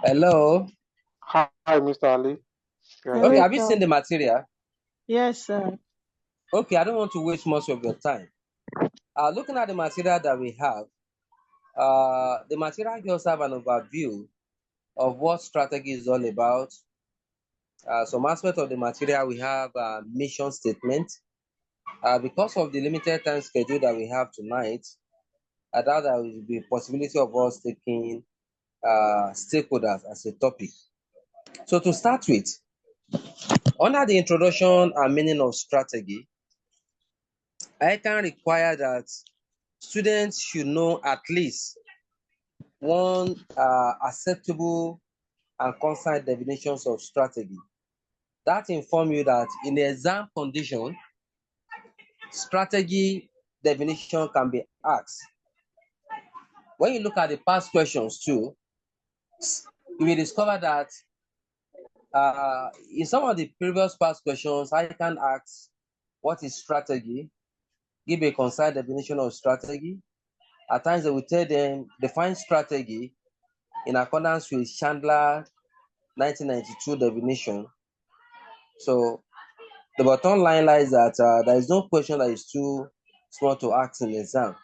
Hello. Hi, Mr. Ali. You're Okay, here. have you Welcome. seen the material? Yes, sir. Okay, I don't want to waste much of your time. Looking at the material that we have, the material just have an overview of what strategy is all about. Some aspect of the material we have mission statement. Because of the limited time schedule that we have tonight, I doubt there will be possibility of us taking stakeholders as a topic. So to start with, under the introduction and meaning of strategy, I can require that students should know at least one acceptable and concise definitions of strategy. That inform you that in the exam condition, strategy definition can be asked. When you look at the past questions too, you will discover that in some of the previous past questions, I can ask what is strategy, give a concise definition of strategy. At times they will tell them define strategy in accordance with Chandler 1992 definition. So the bottom line lies that there is no question that is too small to ask in the exam.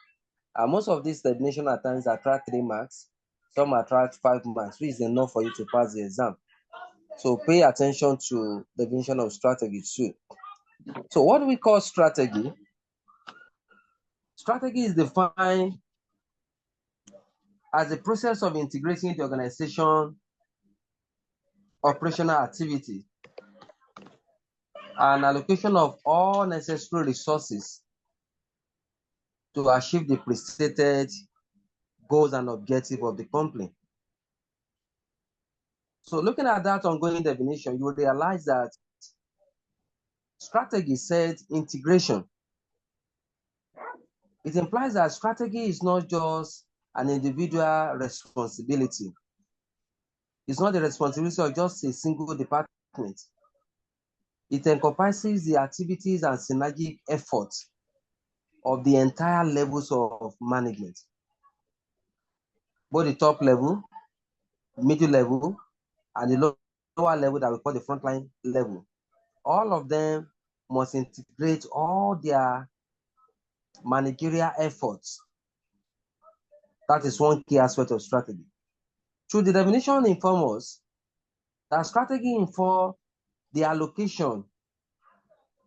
Most of these definition at times attract 3 marks, some attract 5 marks, which is enough for you to pass the exam. So pay attention to the definition of strategy too. So what do we call strategy? Strategy is defined as the process of integrating the organization operational activity and allocation of all necessary resources to achieve the pre-stated goals and objectives of the company. So looking at that ongoing definition, you will realize that strategy said integration. It implies that strategy is not just an individual responsibility. It's not the responsibility of just a single department. It encompasses the activities and synergic efforts of the entire levels of management, both the top level, middle level, and the lower level that we call the frontline level. All of them must integrate all their managerial efforts. That is one key aspect of strategy. Through the definition informs us that strategy involves the allocation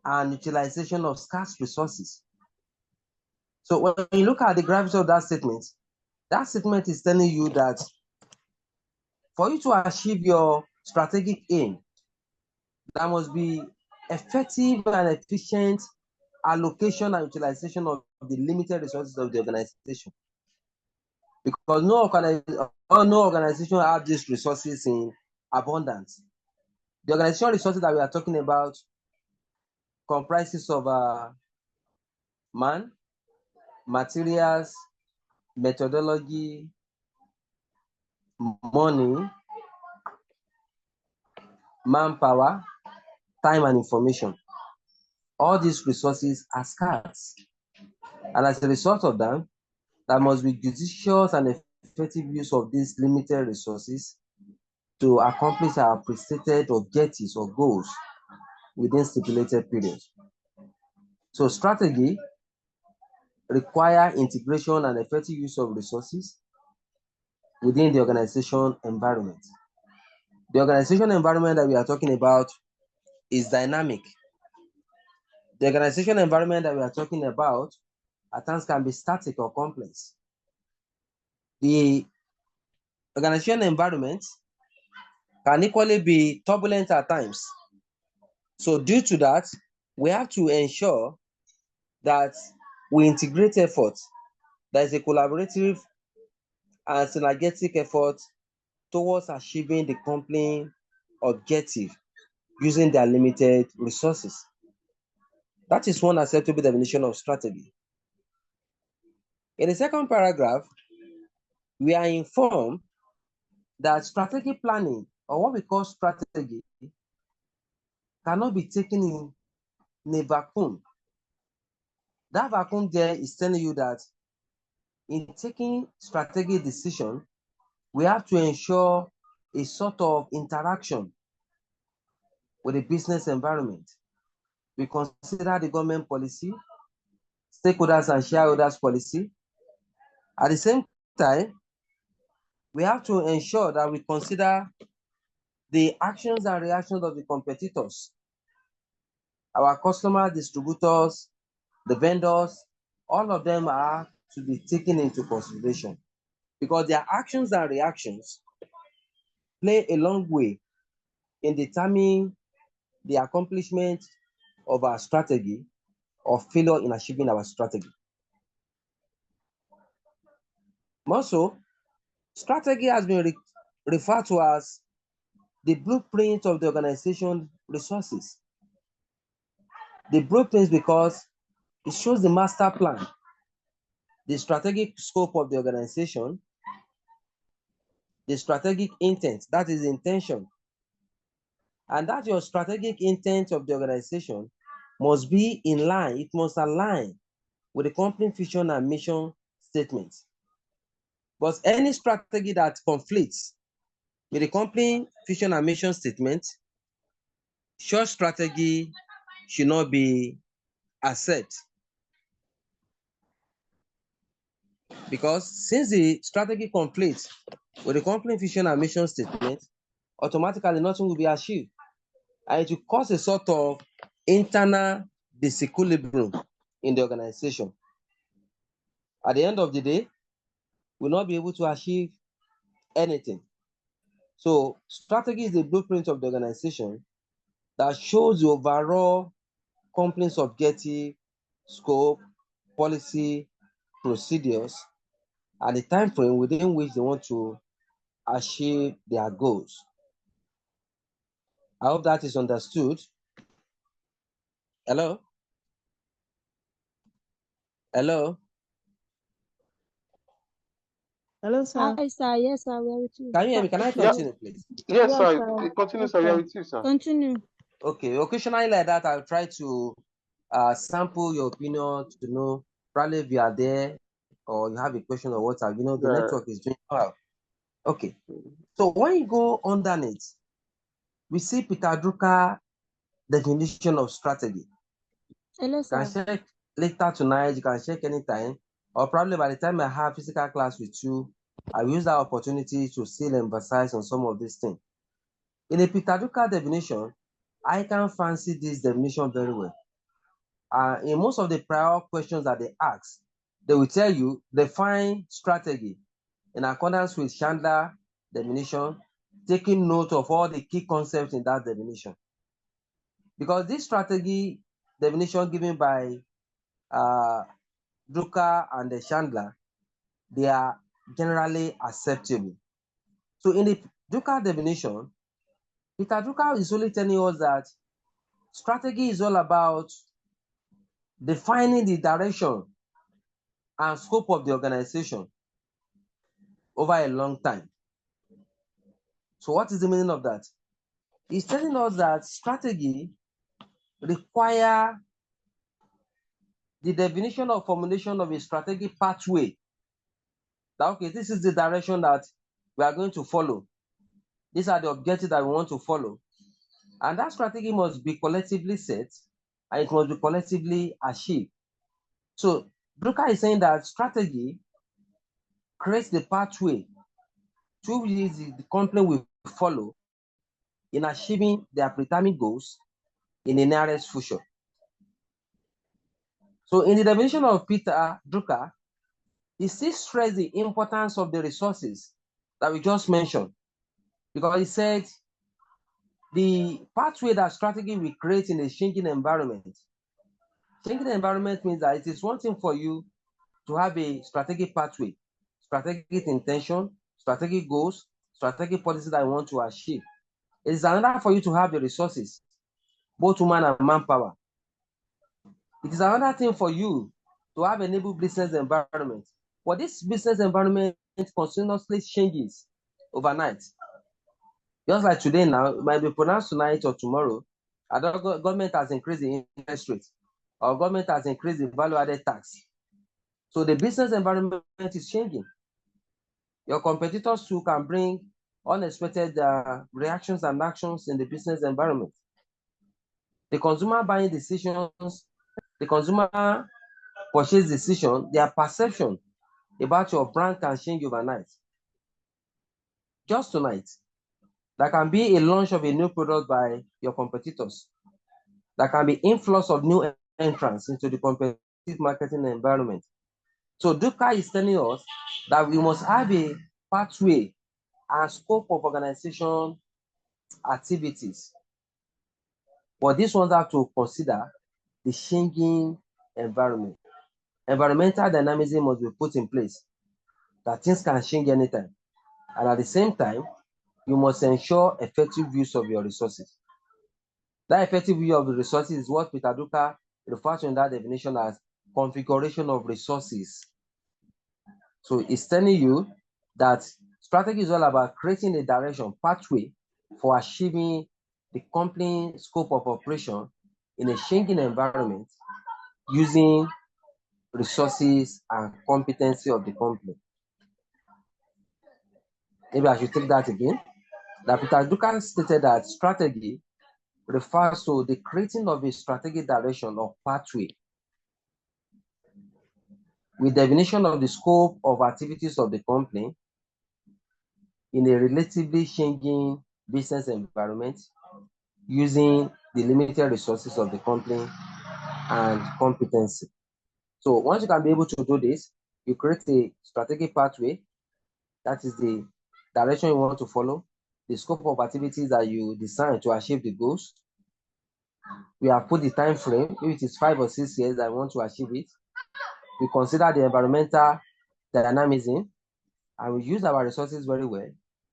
and utilization of scarce resources. So when you look at the gravity of that statement is telling you that for you to achieve your strategic aim, there must be effective and efficient allocation and utilization of the limited resources of the organization. Because no organization have these resources in abundance. The organizational resources that we are talking about comprises of man, materials, methodology, money, manpower, time, and information. All these resources are scarce. And as a result of that, there must be judicious and effective use of these limited resources to accomplish our pre-stated objectives or goals within stipulated periods. So strategy require integration and effective use of resources within the organization environment. The organization environment that we are talking about is dynamic. The organization environment that we are talking about at times can be static or complex. The organization environment can equally be turbulent at times. So due to that, we have to ensure that we integrate efforts. There is a collaborative and synergetic effort towards achieving the company objective using their limited resources. That is one acceptable definition of strategy. In the second paragraph, we are informed that strategic planning, or what we call strategy, cannot be taken in a vacuum. That vacuum there is telling you that in taking strategic decision, we have to ensure a sort of interaction with the business environment. We consider the government policy, stakeholders and shareholders policy. At the same time, we have to ensure that we consider the actions and reactions of the competitors, our customer distributors, the vendors, all of them are to be taken into consideration because their actions and reactions play a long way in determining the accomplishment of our strategy or failure in achieving our strategy. Also, strategy has been referred to as the blueprint of the organization resources. The blueprint because it shows the master plan, the strategic scope of the organization, the strategic intent, that is the intention. And that your strategic intent of the organization must be in line, it must align with the company vision and mission statements. But any strategy that conflicts with the company vision and mission statement, such strategy should not be accepted. Because since the strategy conflicts with the company vision and mission statement, automatically nothing will be achieved. And it will cause a sort of internal disequilibrium in the organization. At the end of the day, we'll not be able to achieve anything. So strategy is the blueprint of the organization that shows the overall company's objective, scope, policy, procedures, and the time frame within which they want to achieve their goals. I hope that is understood. Hello? Hello? Hello, sir. Hi, sir. Yes, sir. We are with you. Can you hear me? Can I continue, please? Yes, Yes, sir. sir. Continue, sir. We are with you, sir. Continue. Okay, occasionally like that, I'll try to sample your opinion to know probably if you are there or you have a question or what have you know, the network is doing well. Okay, so when you go underneath, we see Peter Drucker definition of strategy. Hello, You can sir. check later tonight, you can check anytime, or probably by the time I have physical class with you, I will use that opportunity to still emphasize on some of these things. In a Peter Drucker definition, I can fancy this definition very well. In most of the prior questions that they ask, they will tell you define strategy in accordance with Chandler definition, taking note of all the key concepts in that definition. Because this strategy definition given by Drucker and Chandler, they are generally acceptable. So in the Drucker definition, Peter Drucker is only telling us that strategy is all about defining the direction and scope of the organization over a long time. So what is the meaning of that? He's telling us that strategy requires the definition or formulation of a strategic pathway. That, okay, this is the direction that we are going to follow. These are the objectives that we want to follow. And that strategy must be collectively set and it must be collectively achieved. So Drucker is saying that strategy creates the pathway to which the company will follow in achieving their predetermined goals in the nearest future. So in the definition of Peter Drucker, he still stressed the importance of the resources that we just mentioned, because he said the pathway that strategy will create in a changing environment. Changing environment means that it is one thing for you to have a strategic pathway, strategic intention, strategic goals, strategic policy that you want to achieve. It is another for you to have the resources, both human and manpower. It is another thing for you to have a enable business environment. But this business environment continuously changes overnight. Just like today now, it might be pronounced tonight or tomorrow. The government has increased the interest rate, or government has increased the value-added tax. So the business environment is changing. Your competitors too can bring unexpected reactions and actions in the business environment. The consumer buying decisions, the consumer purchase decision, their perception about your brand can change overnight. Just tonight, there can be a launch of a new product by your competitors. There can be influx of new entrants into the competitive marketing environment. So Duka is telling us that we must have a pathway and scope of organization activities. But these ones have to consider the changing environment. Environmental dynamism must be put in place, that things can change anytime. And at the same time, you must ensure effective use of your resources. That effective use of the resources is what Peter Drucker refers to in that definition as configuration of resources. So it's telling you that strategy is all about creating a direction, pathway for achieving the company scope of operation in a changing environment using resources and competency of the company. Maybe I should take that again. That Peter Drucker stated that strategy refers to the creating of a strategic direction or pathway with definition of the scope of activities of the company in a relatively changing business environment using the limited resources of the company and competency. So once you can be able to do this, you create a strategic pathway. That is the direction you want to follow, the scope of activities that you design to achieve the goals. We have put the time frame, if it is 5 or 6 years that I want to achieve it. We consider the environmental dynamism, and we use our resources very well,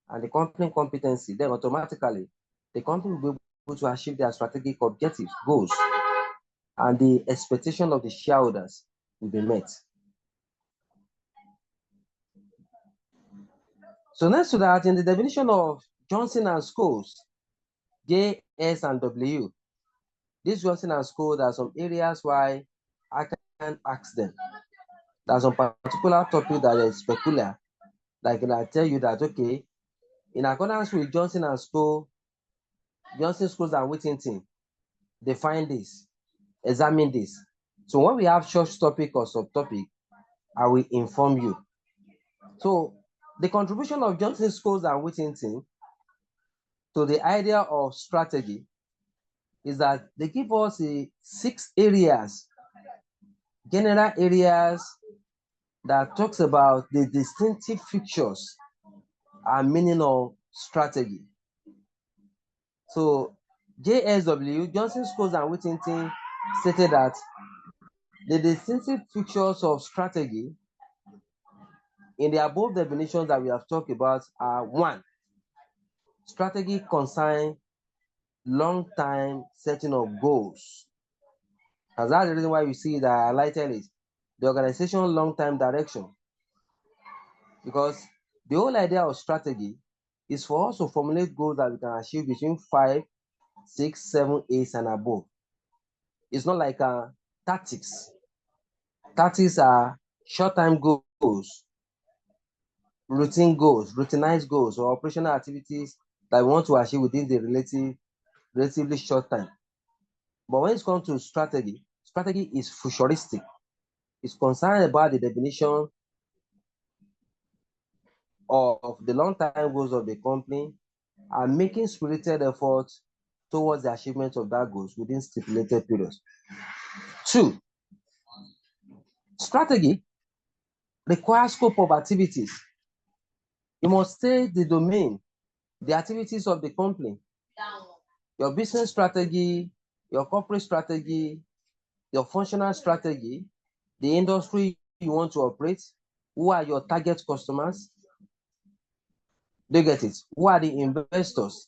and the company competency, then automatically the company will be able to achieve their strategic objectives, goals, and the expectation of the shareholders will be met. So next to that, in the definition of Johnson and Scholes, J, S, and W, this Johnson and Scholes, there are some areas why I can ask them. There's some particular topic that is peculiar. Like I tell you that, okay, in accordance with Johnson and Scholes, Johnson, Scholes, and Whittington, define this, examine this. So when we have short topic or subtopic, I will inform you. So the contribution of Johnson, Scholes, and Whittington to the idea of strategy is that they give us 6 areas, general areas that talks about the distinctive features and meaning of strategy. So JSW, Johnson, Scholes, and Whittington stated that the distinctive features of strategy in the above definitions that we have talked about are: 1, strategy concerns long-time setting of goals. And that's the reason why you see that I highlighted it, the organization long-time direction. Because the whole idea of strategy is for us to formulate goals that we can achieve between 5, 6, 7, 8, and above. It's not like tactics. Tactics are short-time goals, routine goals, routinized goals, or operational activities that we want to achieve within the relatively short time. But when it comes to strategy, strategy is futuristic. It's concerned about the definition of the long-time goals of the company and making spirited efforts towards the achievement of that goals within stipulated periods. 2, strategy requires scope of activities. You must state the domain, the activities of the company, your business strategy, your corporate strategy, your functional strategy, the industry you want to operate, who are your target customers. Do you get it? Who are the investors?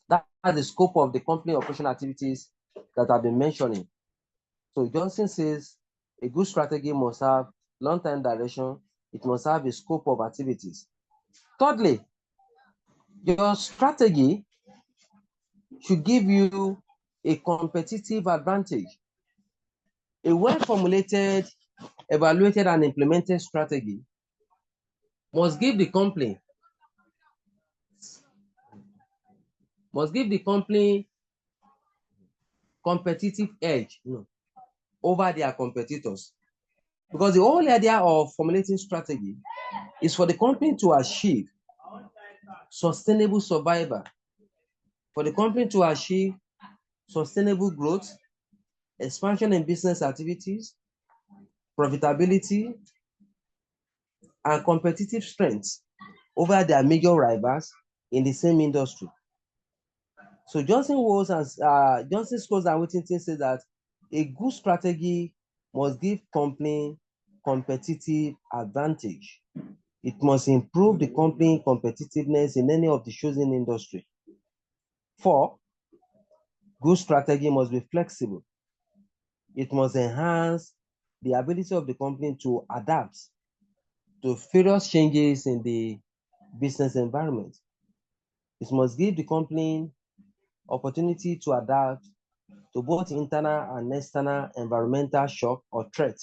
That's the scope of the company operational activities that I've been mentioning. So Johnson says a good strategy must have long-term direction. It must have a scope of activities. Thirdly, your strategy should give you a competitive advantage. A well-formulated, evaluated, and implemented strategy must give the company must give the company competitive edge over their competitors. Because the whole idea of formulating strategy is for the company to achieve sustainable survival, for the company to achieve sustainable growth, expansion in business activities, profitability, and competitive strength over their major rivals in the same industry. So Johnson Controls and Whittington says that a good strategy must give company competitive advantage. It must improve the company competitiveness in any of the chosen industry. 4, good strategy must be flexible. It must enhance the ability of the company to adapt to various changes in the business environment. It must give the company opportunity to adapt to both internal and external environmental shock or threat.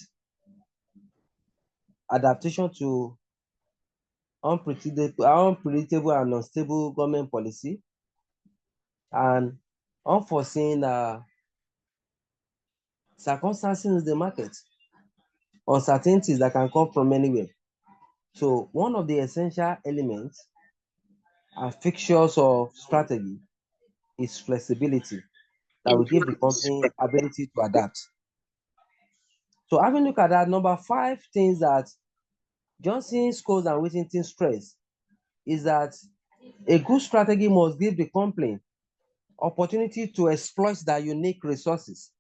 Adaptation to unpredictable and unstable government policy, and unforeseen circumstances in the market, uncertainties that can come from anywhere. So one of the essential elements and fixtures of strategy is flexibility that will give the company ability to adapt. So having looked at that, number 5 things that Johnson, Controls and Whittington stress is that a good strategy must give the company opportunity to exploit their unique resources.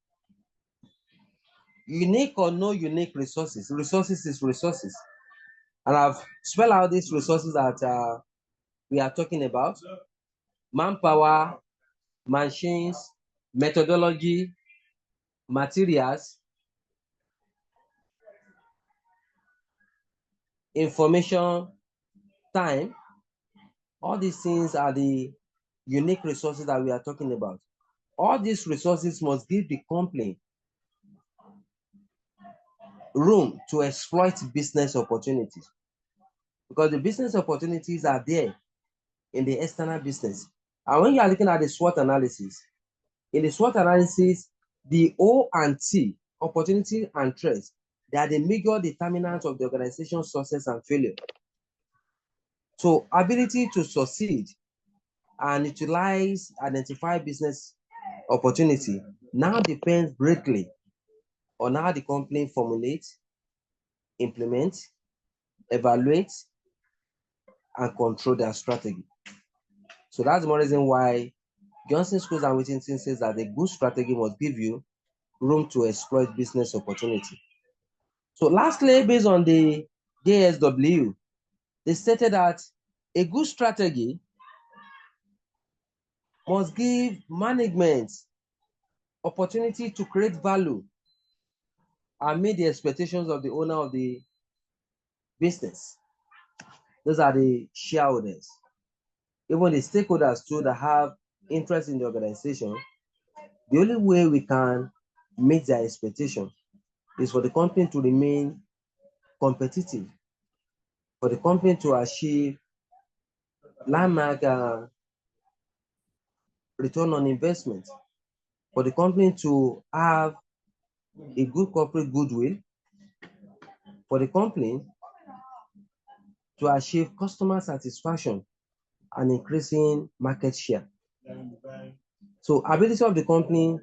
Unique or no unique resources, resources is resources. And I've spelled out these resources that we are talking about: manpower, machines, methodology, materials, information, time. All these things are the unique resources that we are talking about. All these resources must give the company room to exploit business opportunities, because the business opportunities are there in the external business. And when you are looking at the SWOT analysis, in the SWOT analysis, the O and T, opportunity and threats, they are the major determinants of the organization's success and failure. So ability to succeed and utilize, identify business opportunity now depends greatly on how the company formulates, implements, evaluates, and control their strategy. So that's one reason why Johnson, Controls and Whittington says that a good strategy must give you room to exploit business opportunity. So lastly, based on the JSW, they stated that a good strategy must give management opportunity to create value and meet the expectations of the owner of the business. Those are the shareholders. Even the stakeholders too that have interest in the organization. The only way we can meet their expectation is for the company to remain competitive, for the company to achieve landmark return on investment, for the company to have a good corporate goodwill, for the company to achieve customer satisfaction and increasing market share. So ability of the company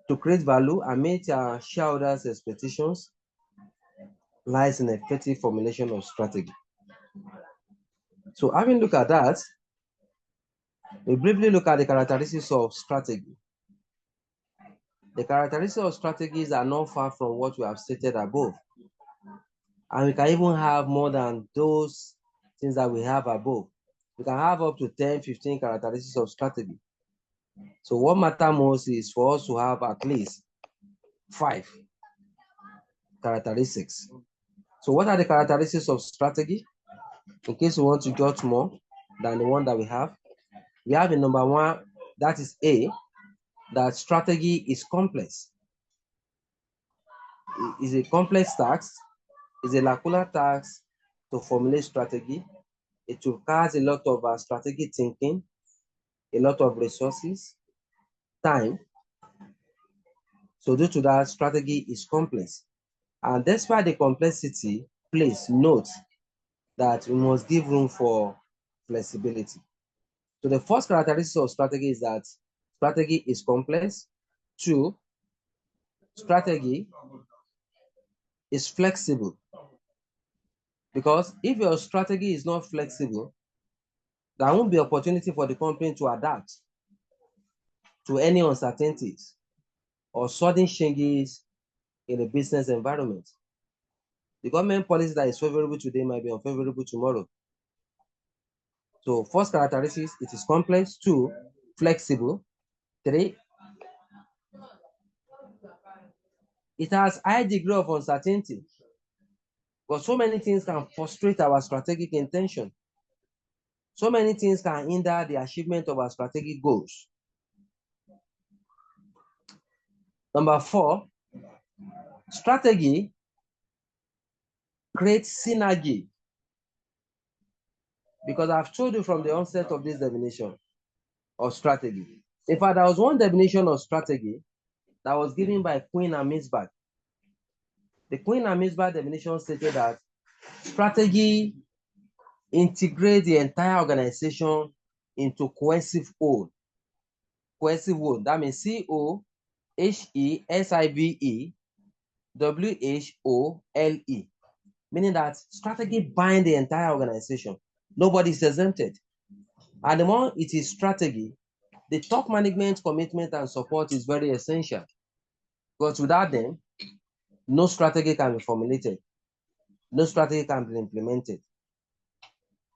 to create value and meet shareholders' expectations lies in effective formulation of strategy. So having looked at that, we briefly look at the characteristics of strategy. The characteristics of strategies are not far from what we have stated above. And we can even have more than those things that we have above. We can have up to 10, 15 characteristics of strategy. So what matters most is for us to have at least 5 characteristics. So what are the characteristics of strategy? In case you want to jot more than the one that we have in number 1, that is A, that strategy is complex. It is a complex task, it's a lacunar task to formulate strategy. It requires a lot of strategic thinking, a lot of resources, time. So due to that, strategy is complex. And despite the complexity, please note that we must give room for flexibility. So the first characteristic of strategy is that strategy is complex. 2, strategy is flexible. Because if your strategy is not flexible, there won't be opportunity for the company to adapt to any uncertainties or sudden changes in the business environment. The government policy that is favorable today might be unfavorable tomorrow. So first characteristics, it is complex. 2, flexible. 3, it has high degree of uncertainty. Because so many things can frustrate our strategic intention. So many things can hinder the achievement of our strategic goals. Number 4, strategy creates synergy. Because I've told you from the onset of this definition of strategy. In fact, there was one definition of strategy that was given by Queen Amisbach. The Queen Amisbach definition stated that strategy integrates the entire organization into cohesive whole. Cohesive whole. That means COHESIVE meaning that strategy binds the entire organization. Nobody is exempted. And the more it is strategy, the top management commitment and support is very essential. Because without them, no strategy can be formulated. No strategy can be implemented.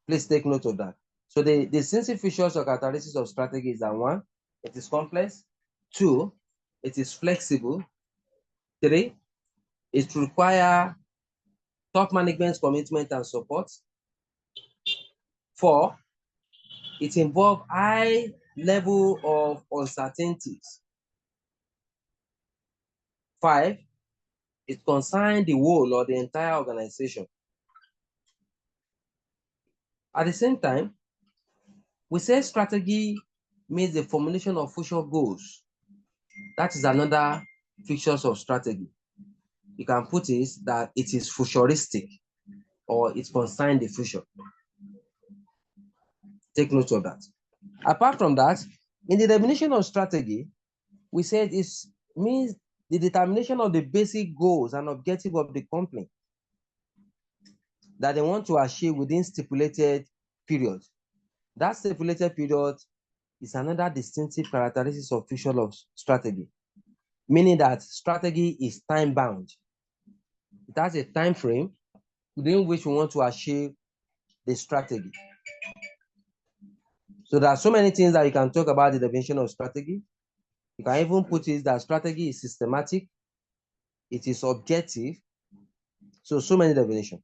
Please take note of that. So the essential features or characteristics of strategy is that 1, it is complex. 2, it is flexible. 3, it requires top management commitment and support. 4, it involves high level of uncertainties. 5, it concerns the whole or the entire organization. At the same time, we say strategy means the formulation of future goals. That is another features of strategy. You can put it that it is futuristic or it concerns the future. Take note of that. Apart from that, in the definition of strategy, we said it means the determination of the basic goals and objectives of the company that they want to achieve within stipulated period. That stipulated period is another distinctive characteristic of feature of strategy, meaning that strategy is time-bound. It has a time frame within which we want to achieve the strategy. So there are so many things that you can talk about the definition of strategy. You can even put it that strategy is systematic, it is objective. So many definitions.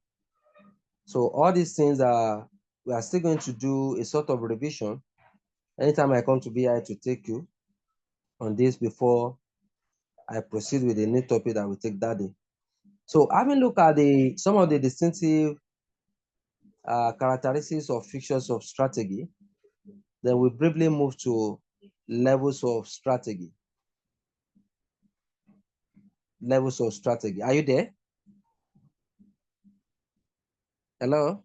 So all these things we are still going to do a sort of revision. Anytime I come to BI to take you on this before I proceed with a new topic that we take that day. So having looked at some of the distinctive characteristics or features of strategy, then we briefly move to levels of strategy. Levels of strategy. Are you there? Hello?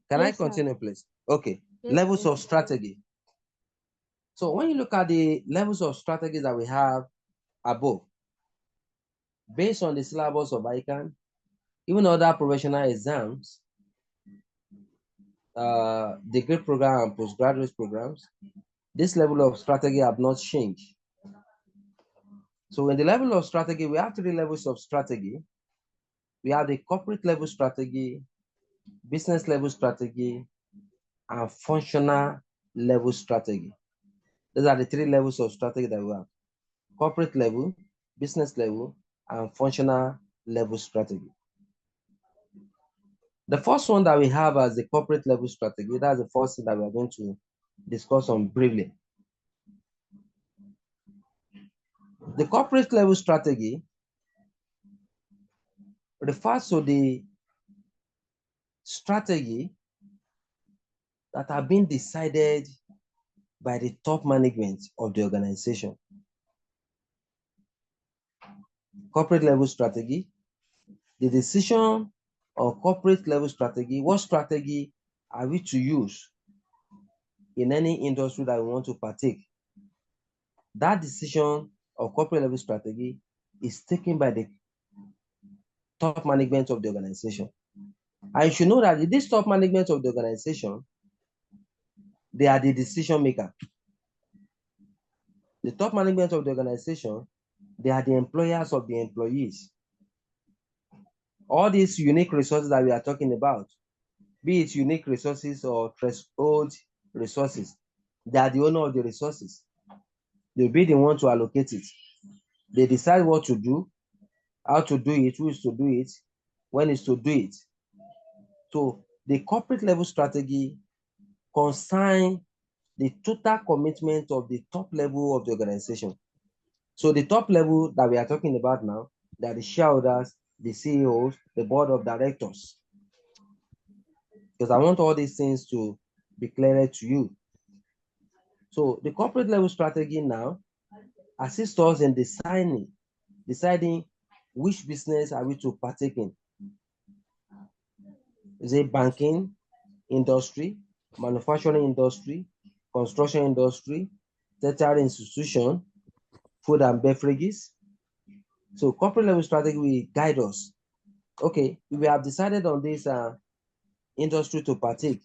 Can I continue, please? Okay. Yes, Levels sir. of strategy. So when you look at the levels of strategy that we have above, based on the syllabus of ICANN, even other professional exams, degree program and postgraduate programs, this level of strategy have not changed. So in the level of strategy, we have 3 levels of strategy. We have the corporate level strategy, business level strategy, and functional level strategy. Those are the 3 levels of strategy that we have: corporate level, business level, and functional level strategy. The first one that we have as the corporate level strategy, that's the first thing that we are going to discuss on briefly. The corporate level strategy refers to the strategy that have been decided by the top management of the organization. Corporate level strategy, the decision on corporate level strategy, what strategy are we to use in any industry that we want to partake? That decision of corporate level strategy is taken by the top management of the organization. And you should know that this top management of the organization, they are the decision maker. The top management of the organization, they are the employers of the employees. All these unique resources that we are talking about, be it unique resources or threshold resources, they are the owner of the resources. They'll be the one to allocate it. They decide what to do, how to do it, who is to do it, when is to do it. So the corporate level strategy concerns the total commitment of the top level of the organization. So the top level that we are talking about now, they are the shareholders, the CEOs, the board of directors. Because I want all these things to be clear to you. So the corporate level strategy now assists us in deciding which business are we to partake in. Is it banking industry, manufacturing industry, construction industry, tertiary institution, food and beverages? So corporate level strategy will guide us. Okay, we have decided on this industry to partake.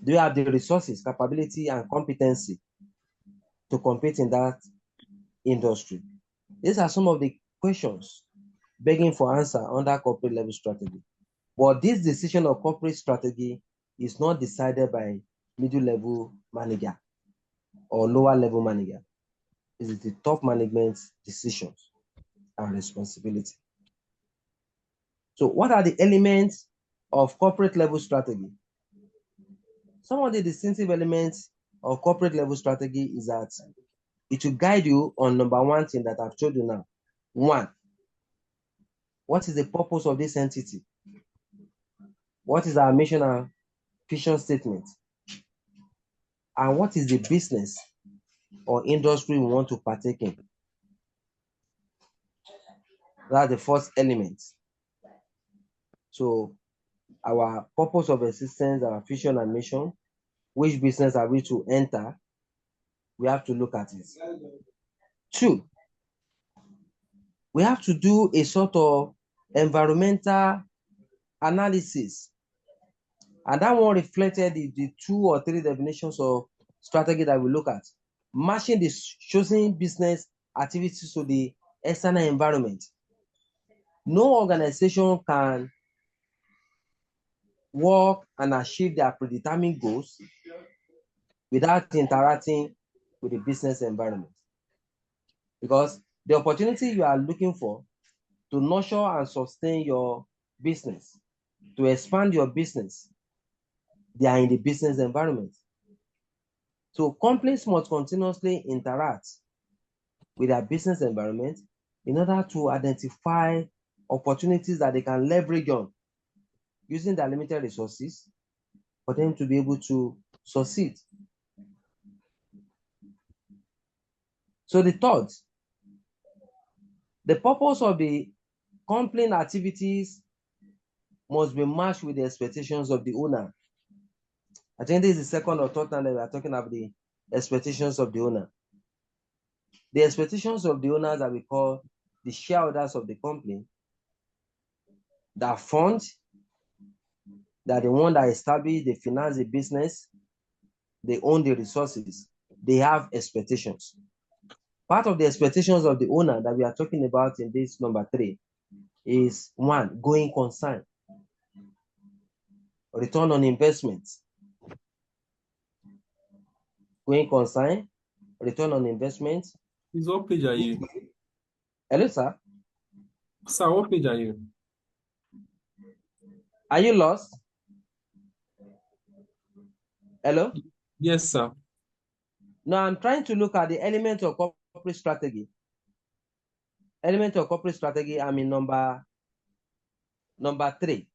Do you have the resources, capability, and competency to compete in that industry? These are some of the questions begging for answer under corporate level strategy. But this decision of corporate strategy is not decided by middle level manager or lower level manager. It is the top management's decisions and responsibility. So what are the elements of corporate level strategy? Some of the distinctive elements of corporate level strategy is that it will guide you on number one thing that I've told you now. One, what is the purpose of this entity? What is our mission and vision statement? And what is the business or industry we want to partake in? That's the first element. So our purpose of existence, our vision and mission, which business are we to enter? We have to look at it. Two, we have to do a sort of environmental analysis. And that one reflected the 2 or 3 definitions of strategy that we look at. Matching the chosen business activities to the external environment. No organization can work and achieve their predetermined goals without interacting with the business environment. Because the opportunity you are looking for to nurture and sustain your business, to expand your business, they are in the business environment. So companies must continuously interact with their business environment in order to identify opportunities that they can leverage on using their limited resources for them to be able to succeed. So the third, the purpose of the company activities must be matched with the expectations of the owner. I think this is the second or third time that we are talking about the expectations of the owner. The expectations of the owners that we call the shareholders of the company, that fund, that the one that established, they finance the business, they own the resources, they have expectations. Part of the expectations of the owner that we are talking about in this number 3 is 1, going concern, return on investment. Going concern, return on investment. Please, what page are you? Hello, sir. Sir, what page are you? Are you lost? Hello? Yes, sir. No, I'm trying to look at the element of corporate strategy. Element of corporate strategy, I'm in number 3.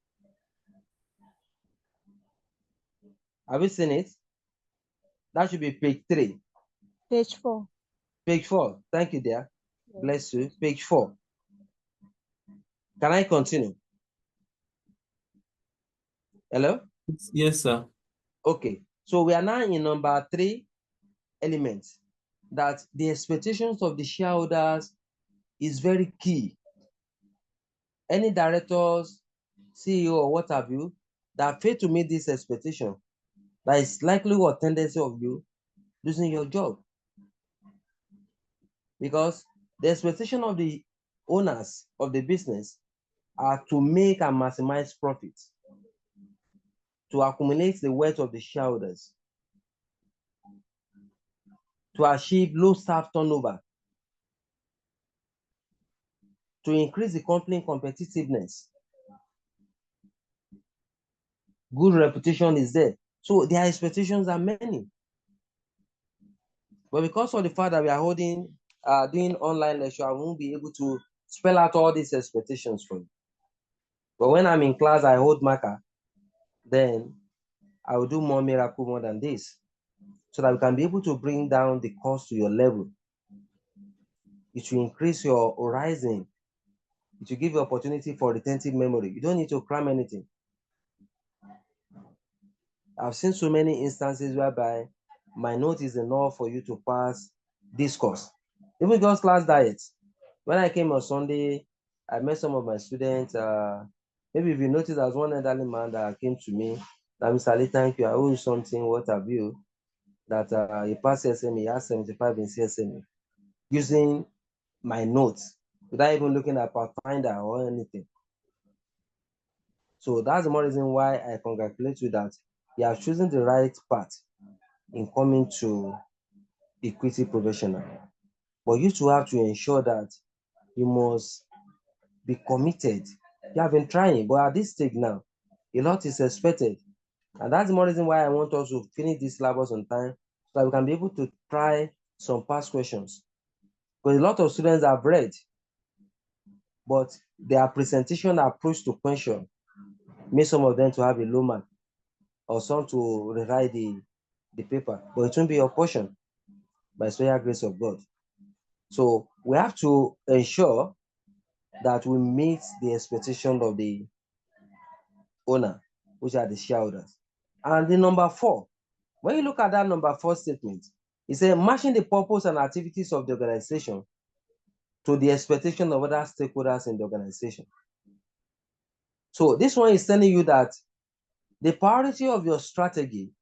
Have you seen it? That should be page 3. Page 4. Page 4. Thank you, dear. Yes. Bless you. Page 4. Can I continue? Hello? Yes, sir. Okay. So we are now in number 3 elements, that the expectations of the shareholders is very key. Any directors, CEO, or what have you, that fail to meet this expectation, there is likely or tendency of you losing your job. Because the expectation of the owners of the business are to make and maximize profits, to accumulate the wealth of the shareholders, to achieve low staff turnover, to increase the company competitiveness. Good reputation is there. So their expectations are many. But because of the fact that we are doing online lecture, I won't be able to spell out all these expectations for you. But when I'm in class, I hold marker, then I will do more miracle more than this, so that we can be able to bring down the cost to your level. It will increase your horizon. It will give you opportunity for retentive memory. You don't need to cram anything. I've seen so many instances whereby my note is enough for you to pass this course. Even just class diet. When I came on Sunday, I met some of my students. Maybe if you notice, there was one elderly man that came to me, that Mr. Ali, thank you, I owe you something, what have you, that he passed CSME, he has 75 in CSME, using my notes, without even looking at Pathfinder or anything. So that's the more reason why I congratulate you that you are choosing the right path in coming to Equity Professional. But you two have to ensure that you must be committed. You have been trying, but at this stage now, a lot is expected. And that's the more reason why I want us to finish this syllabus on time, so that we can be able to try some past questions. Because a lot of students have read, but their presentation approach to question made some of them to have a low mark, or some to rewrite the paper. But it won't be your portion by special grace of God. So we have to ensure that we meet the expectation of the owner, which are the shareholders. And the number 4, when you look at that number 4 statement, it says matching the purpose and activities of the organization to the expectation of other stakeholders in the organization. So this one is telling you that the priority of your strategy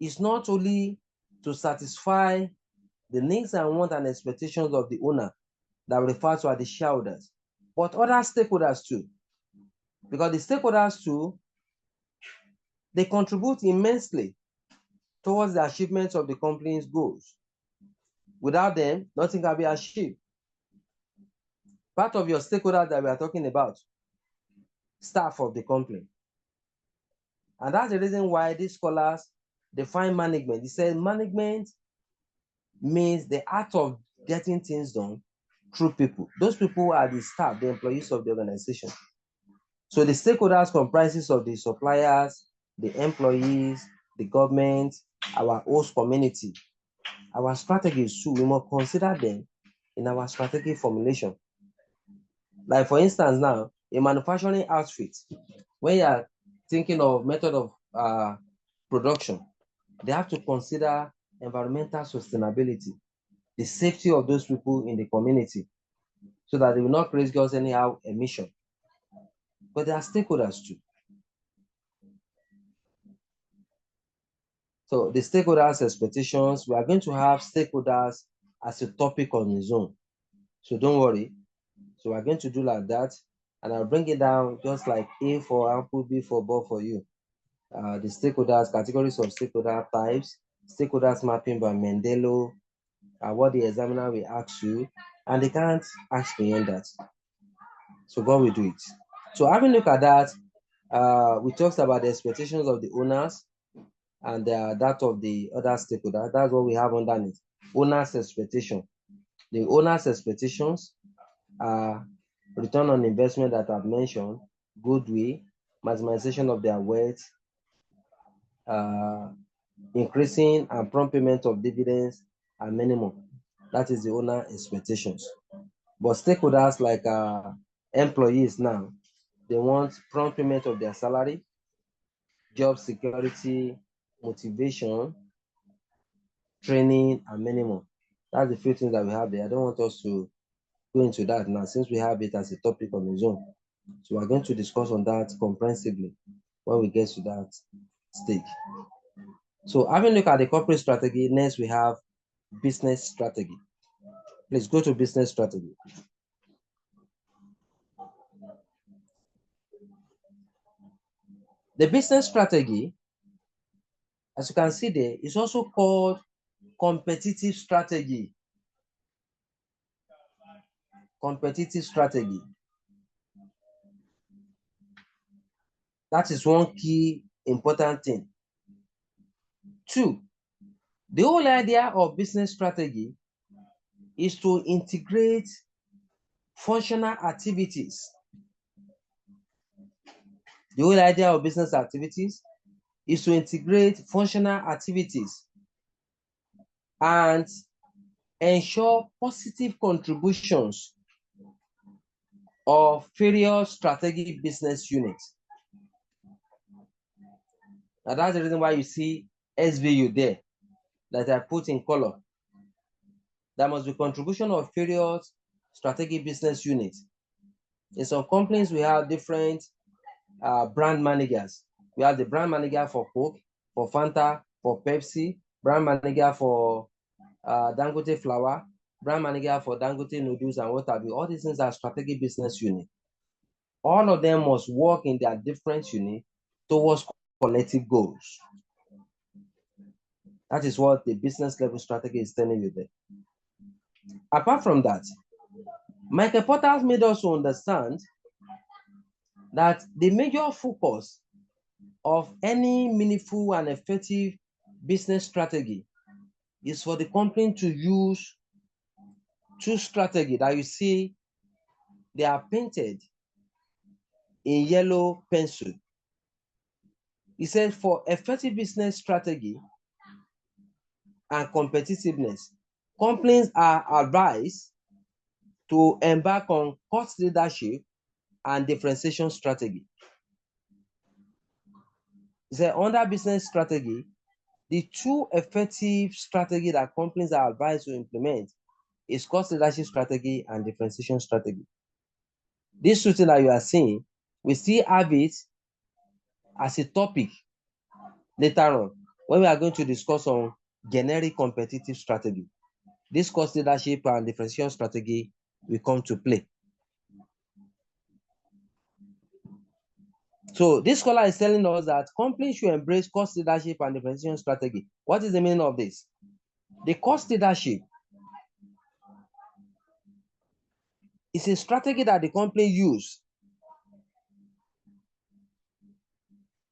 is not only to satisfy the needs and wants and expectations of the owner that refer to as the shareholders, but other stakeholders too. Because the stakeholders too, they contribute immensely towards the achievement of the company's goals. Without them, nothing can be achieved. Part of your stakeholders that we are talking about, staff of the company. And that's the reason why these scholars define management. He says management means the art of getting things done through people. Those people are the staff, the employees of the organization. So the stakeholders comprises of the suppliers, the employees, the government, our host community. Our strategies too, we must consider them in our strategic formulation. Like for instance now, a manufacturing outfit, when you are thinking of method of production, they have to consider environmental sustainability, the safety of those people in the community, so that they will not create just anyhow emission. But they are stakeholders too. So the stakeholders' expectations, we are going to have stakeholders as a topic on its own. So don't worry. So we're going to do like that. And I'll bring it down just like A for apple, B for ball for you. The stakeholders, categories of stakeholder types, stakeholders mapping by Mendello, what the examiner will ask you, and they can't ask beyond that. So God will do it. So having a look at that, we talked about the expectations of the owners and that of the other stakeholders. That's what we have underneath. Owners' expectation. The owners' expectations are return on investment that I've mentioned, goodwill, maximization of their wealth, increasing and prompt payment of dividends and minimum. That is the owner expectations. But stakeholders like employees now, they want prompt payment of their salary, job security, motivation, training, and minimum. That's the few things that we have there. I don't want us to go into that now since we have it as a topic on its own. So we're going to discuss on that comprehensively when we get to that stage. So having a look at the corporate strategy, next we have business strategy. Please go to business strategy. The business strategy, as you can see there, is also called competitive strategy. Competitive strategy. That is one key important thing. 2, the whole idea of business strategy is to integrate functional activities. The whole idea of business activities is to integrate functional activities and ensure positive contributions of various strategic business units. Now that's the reason why you see SBU there that I put in color. There must be contribution of various strategic business units. In some companies, we have different brand managers. We have the brand manager for Coke, for Fanta, for Pepsi, brand manager for Dangote Flour, brand manager for Dangote Noodles, and what have you. All these things are strategic business units. All of them must work in their different units towards collective goals. That is what the business level strategy is telling you there. Apart from that, Michael Porter has made us to understand that the major focus of any meaningful and effective business strategy is for the company to use 2 strategies that you see they are painted in yellow pencil. He said for effective business strategy and competitiveness, companies are advised to embark on cost leadership and differentiation strategy. He said under business strategy, the 2 effective strategies that companies are advised to implement is cost leadership strategy and differentiation strategy. These 2 things that you are seeing, we still have it as a topic later on when we are going to discuss on generic competitive strategy. This cost leadership and differentiation strategy will come to play. So this scholar is telling us that companies should embrace cost leadership and differentiation strategy. What is the meaning of this? The cost leadership is a strategy that the company use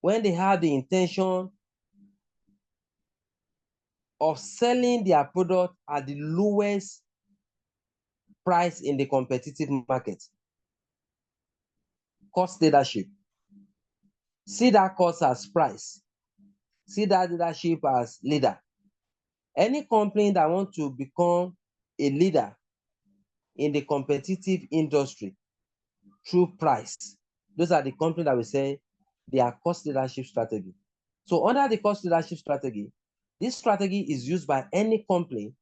when they have the intention of selling their product at the lowest price in the competitive market. Cost leadership. See that cost as price. See that leadership as leader. Any company that wants to become a leader in the competitive industry through price, those are the companies that we say they are cost leadership strategy. So under the cost leadership strategy, this strategy is used by any company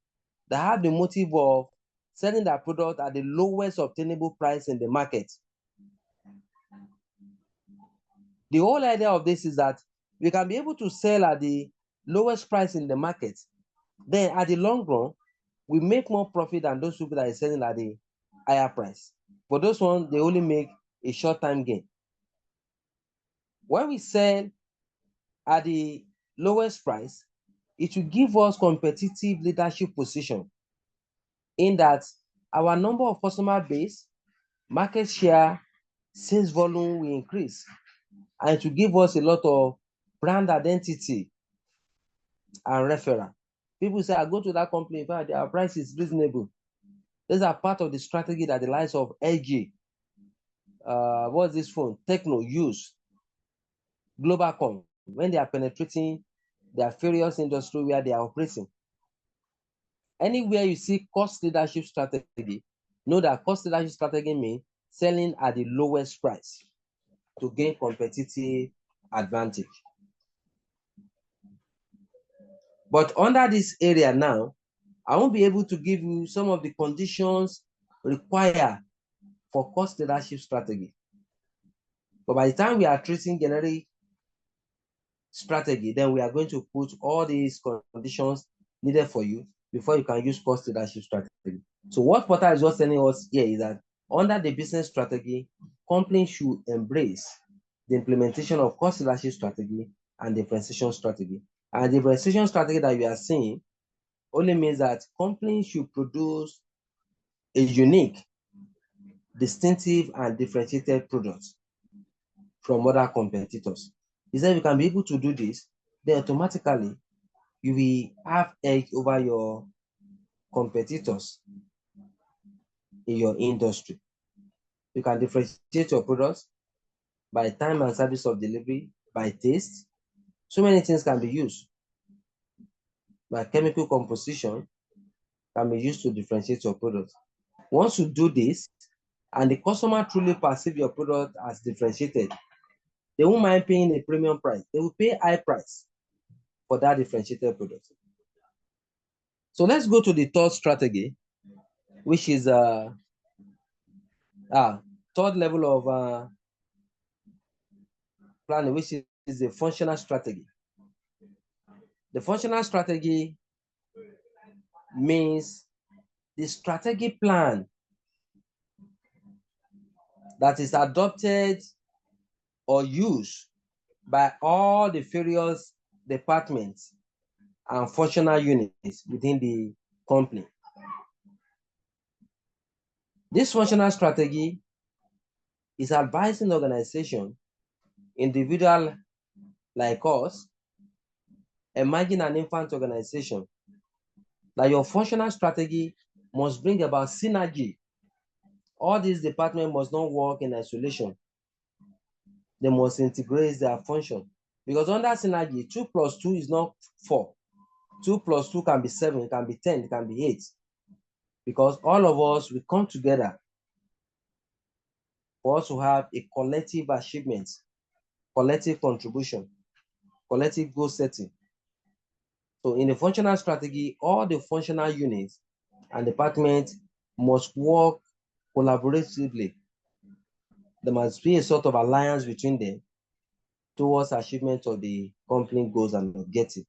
that have the motive of selling their product at the lowest obtainable price in the market. The whole idea of this is that we can be able to sell at the lowest price in the market. Then at the long run, we make more profit than those people that are selling at the higher price. For those ones, they only make a short-time gain. When we sell at the lowest price, it will give us competitive leadership position in that our number of customer base, market share, sales volume will increase. And it will give us a lot of brand identity and referral. People say, I go to that company, but their price is reasonable. These are part of the strategy that the likes of LG, what's this phone? Techno use, Globalcom, when they are penetrating There are various industries where they are operating. Anywhere you see cost leadership strategy, know that cost leadership strategy means selling at the lowest price to gain competitive advantage. But under this area now, I won't be able to give you some of the conditions required for cost leadership strategy. But by the time we are treating generic strategy, then we are going to put all these conditions needed for you before you can use cost leadership strategy. So what Porter is just telling us here is that under the business strategy, companies should embrace the implementation of cost leadership strategy and differentiation strategy. And the differentiation strategy that we are seeing only means that companies should produce a unique, distinctive, and differentiated product from other competitors. He said, if you can be able to do this, then automatically you will have edge over your competitors in your industry. You can differentiate your products by time and service of delivery, by taste. So many things can be used. By chemical composition can be used to differentiate your product. Once you do this, and the customer truly perceive your product as differentiated, they won't mind paying a premium price. They will pay high price for that differentiated product. So let's go to the third strategy, which is third level of planning, which is the functional strategy. The functional strategy means the strategic plan that is adopted or used by all the various departments and functional units within the company. This functional strategy is advising organization, individual like us, emerging an infant organization, that your functional strategy must bring about synergy. All these departments must not work in isolation. They must integrate their function. Because under synergy, 2 + 2 is not 4. 2 + 2 can be 7, it can be 10, it can be 8. Because all of us will come together for us to have a collective achievement, collective contribution, collective goal setting. So in the functional strategy, all the functional units and departments must work collaboratively. There must be a sort of alliance between them towards achievement of the company goals and objectives.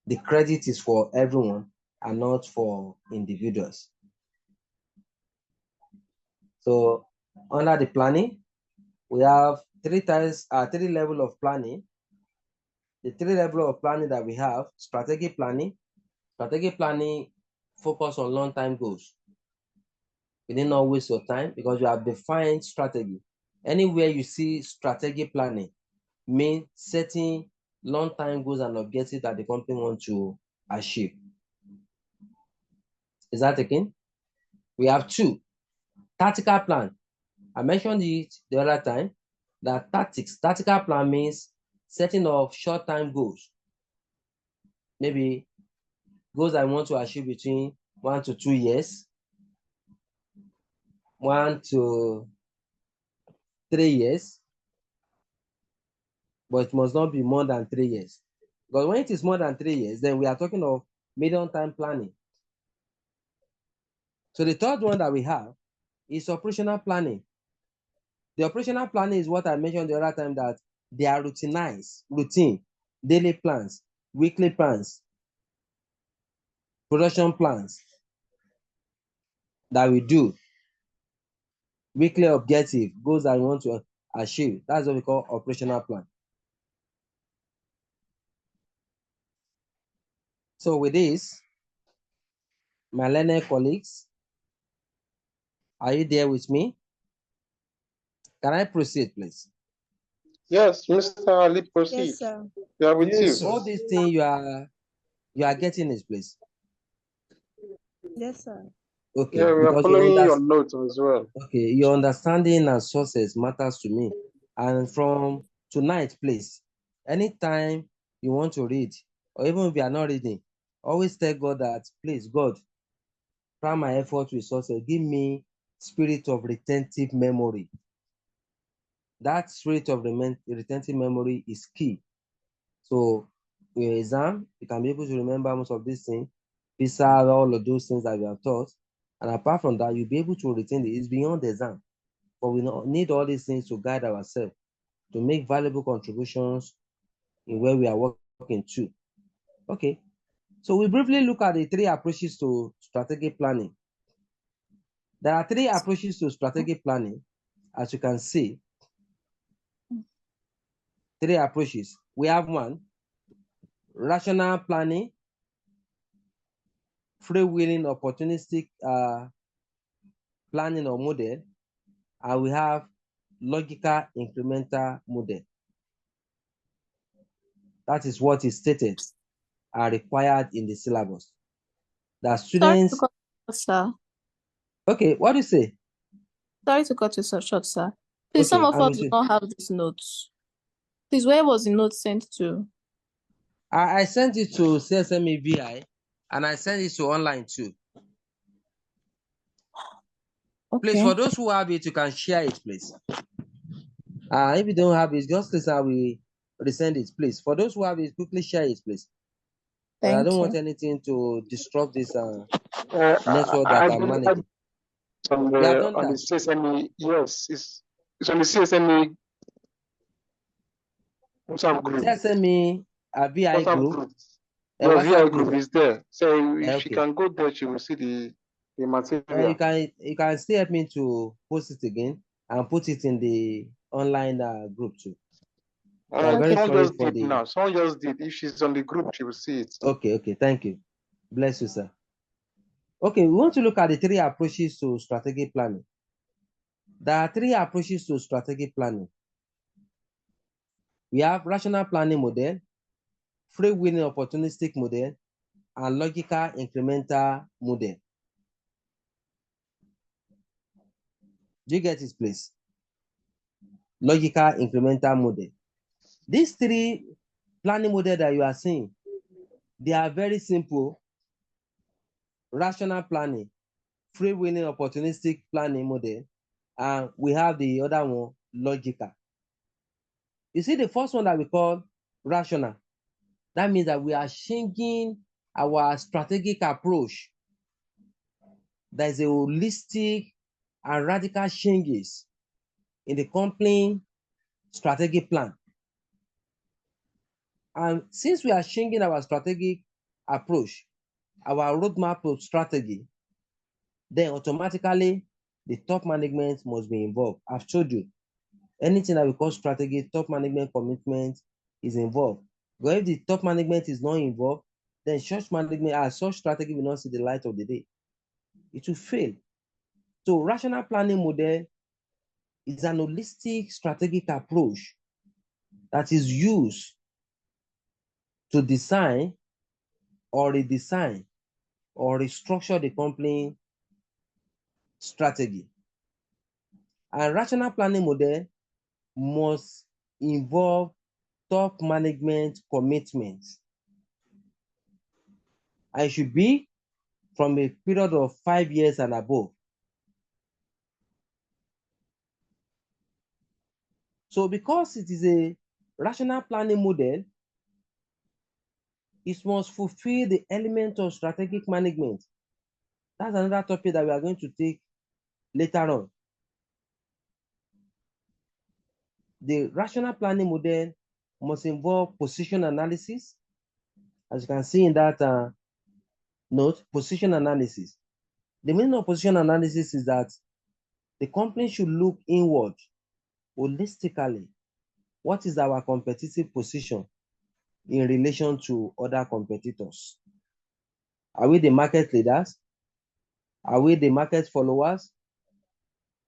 The credit is for everyone and not for individuals. So under the planning, we have three levels of planning. The 3 levels of planning that we have: strategic planning. Strategic planning focus on long-term goals. You need not waste your time because you have defined strategy. Anywhere you see strategic planning, means setting long-term goals and objectives that the company wants to achieve. Is that taken? We have 2. Tactical plan. I mentioned it the other time that tactical plan means setting of short-term goals. Maybe goals I want to achieve between 1 to 2 years, 1 to 3 years, but it must not be more than 3 years. Because when it is more than 3 years, then we are talking of medium-term planning. So the third one that we have is operational planning. The operational planning is what I mentioned the other time, that they are routine, daily plans, weekly plans, production plans that we do, weekly objective, goals that we want to achieve. That's what we call operational plan. So with this, my learned colleagues, are you there with me? Can I proceed, please? Yes, Mr. Ali, proceed. Yes, sir. We are with Yes, you. sir. All these things you are getting this, please. Yes, sir. Okay, Yeah, we are because following your notes as well. okay, your understanding and sources matters to me. And from tonight, please, anytime you want to read or even if you are not reading, always tell God that, please, God, crown my effort with success. Give me spirit of retentive memory. That spirit of retentive memory is key. So in your exam, you can be able to remember most of these things, PISA, all of those things that you have taught. And apart from that, you'll be able to retain it. It's beyond the exam. But we need all these things to guide ourselves, to make valuable contributions in where we are working to. Okay. So we briefly look at the 3 approaches to strategic planning. There are 3 approaches to strategic planning, as you can see. 3 approaches. We have 1, rational planning, freewheeling, opportunistic planning or model, and we have logical incremental model. That is what is stated are required in the syllabus. The students. Sorry to cut you short, sir. Okay, what do you say? Sorry to cut you so short, sir. Please, some Okay, of us do not have these notes. Please, where was the note sent to? I sent it to CSME VI, and I sent it to online too. Okay. Please, for those who have it, you can share it, please. If you don't have it, just listen, I will resend it, please. For those who have it, quickly share it, please. But I don't want anything to disrupt this network that I'm managing. On the CSME, yes, it's on the CSME WhatsApp group. CSME VI group. Your VI group is there. So if she Okay. can go there, she will see the material. You can still help me to post it again and put it in the online group too. Someone just did now. Someone just did. If she's on the group, she will see it. Okay, thank you. Bless you, sir. Okay, we want to look at the 3 approaches to strategic planning. There are 3 approaches to strategic planning. We have rational planning model, freewheeling opportunistic model, and logical incremental model. Do you get it, please? Logical incremental model. These 3 planning models that you are seeing, they are very simple. Rational planning, freewheeling opportunistic planning model, and we have the other one, logical. You see the first one that we call rational. That means that we are changing our strategic approach. There is a holistic and radical changes in the company strategic plan. And since we are changing our strategic approach, our roadmap of strategy, then automatically the top management must be involved. I've told you, anything that we call strategy, top management commitment is involved. But if the top management is not involved, then such strategy will not see the light of the day. It will fail. So rational planning model is an holistic strategic approach that is used to design or redesign or restructure the company strategy. And rational planning model must involve top management commitments. I should be from a period of 5 years and above. So because it is a rational planning model, it must fulfill the element of strategic management. That's another topic that we are going to take later on. The rational planning model must involve position analysis. As you can see in that note, position analysis. The meaning of position analysis is that the company should look inward, holistically. What is our competitive position in relation to other competitors? Are we the market leaders? Are we the market followers?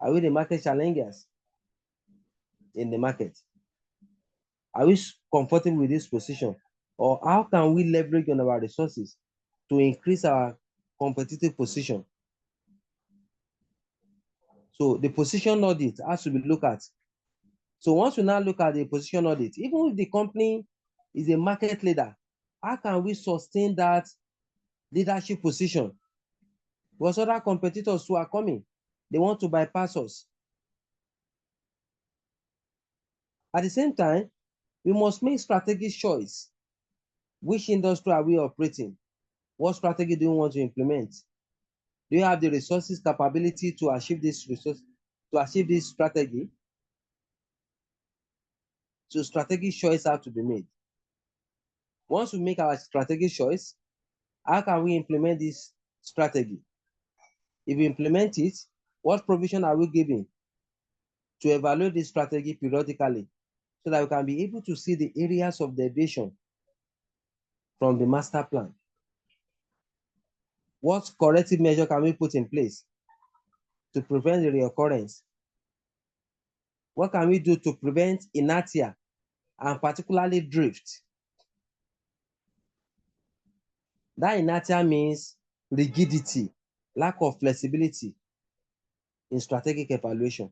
Are we the market challengers in the market? Are we comfortable with this position? Or how can we leverage on our resources to increase our competitive position? So the position audit has to be looked at. So once we now look at the position audit, even if the company is a market leader how can we sustain that leadership position? Because other competitors who are coming, they want to bypass us. At the same time, we must make strategic choice. Which industry are we operating? What strategy do you want to implement? Do you have the resources, capability to achieve this strategy? So strategic choice have to be made. Once we make our strategic choice, how can we implement this strategy? If we implement it, what provision are we giving to evaluate this strategy periodically so that we can be able to see the areas of deviation from the master plan? What corrective measure can we put in place to prevent the reoccurrence? What can we do to prevent inertia and particularly drift? That inertia means rigidity, lack of flexibility in strategic evaluation.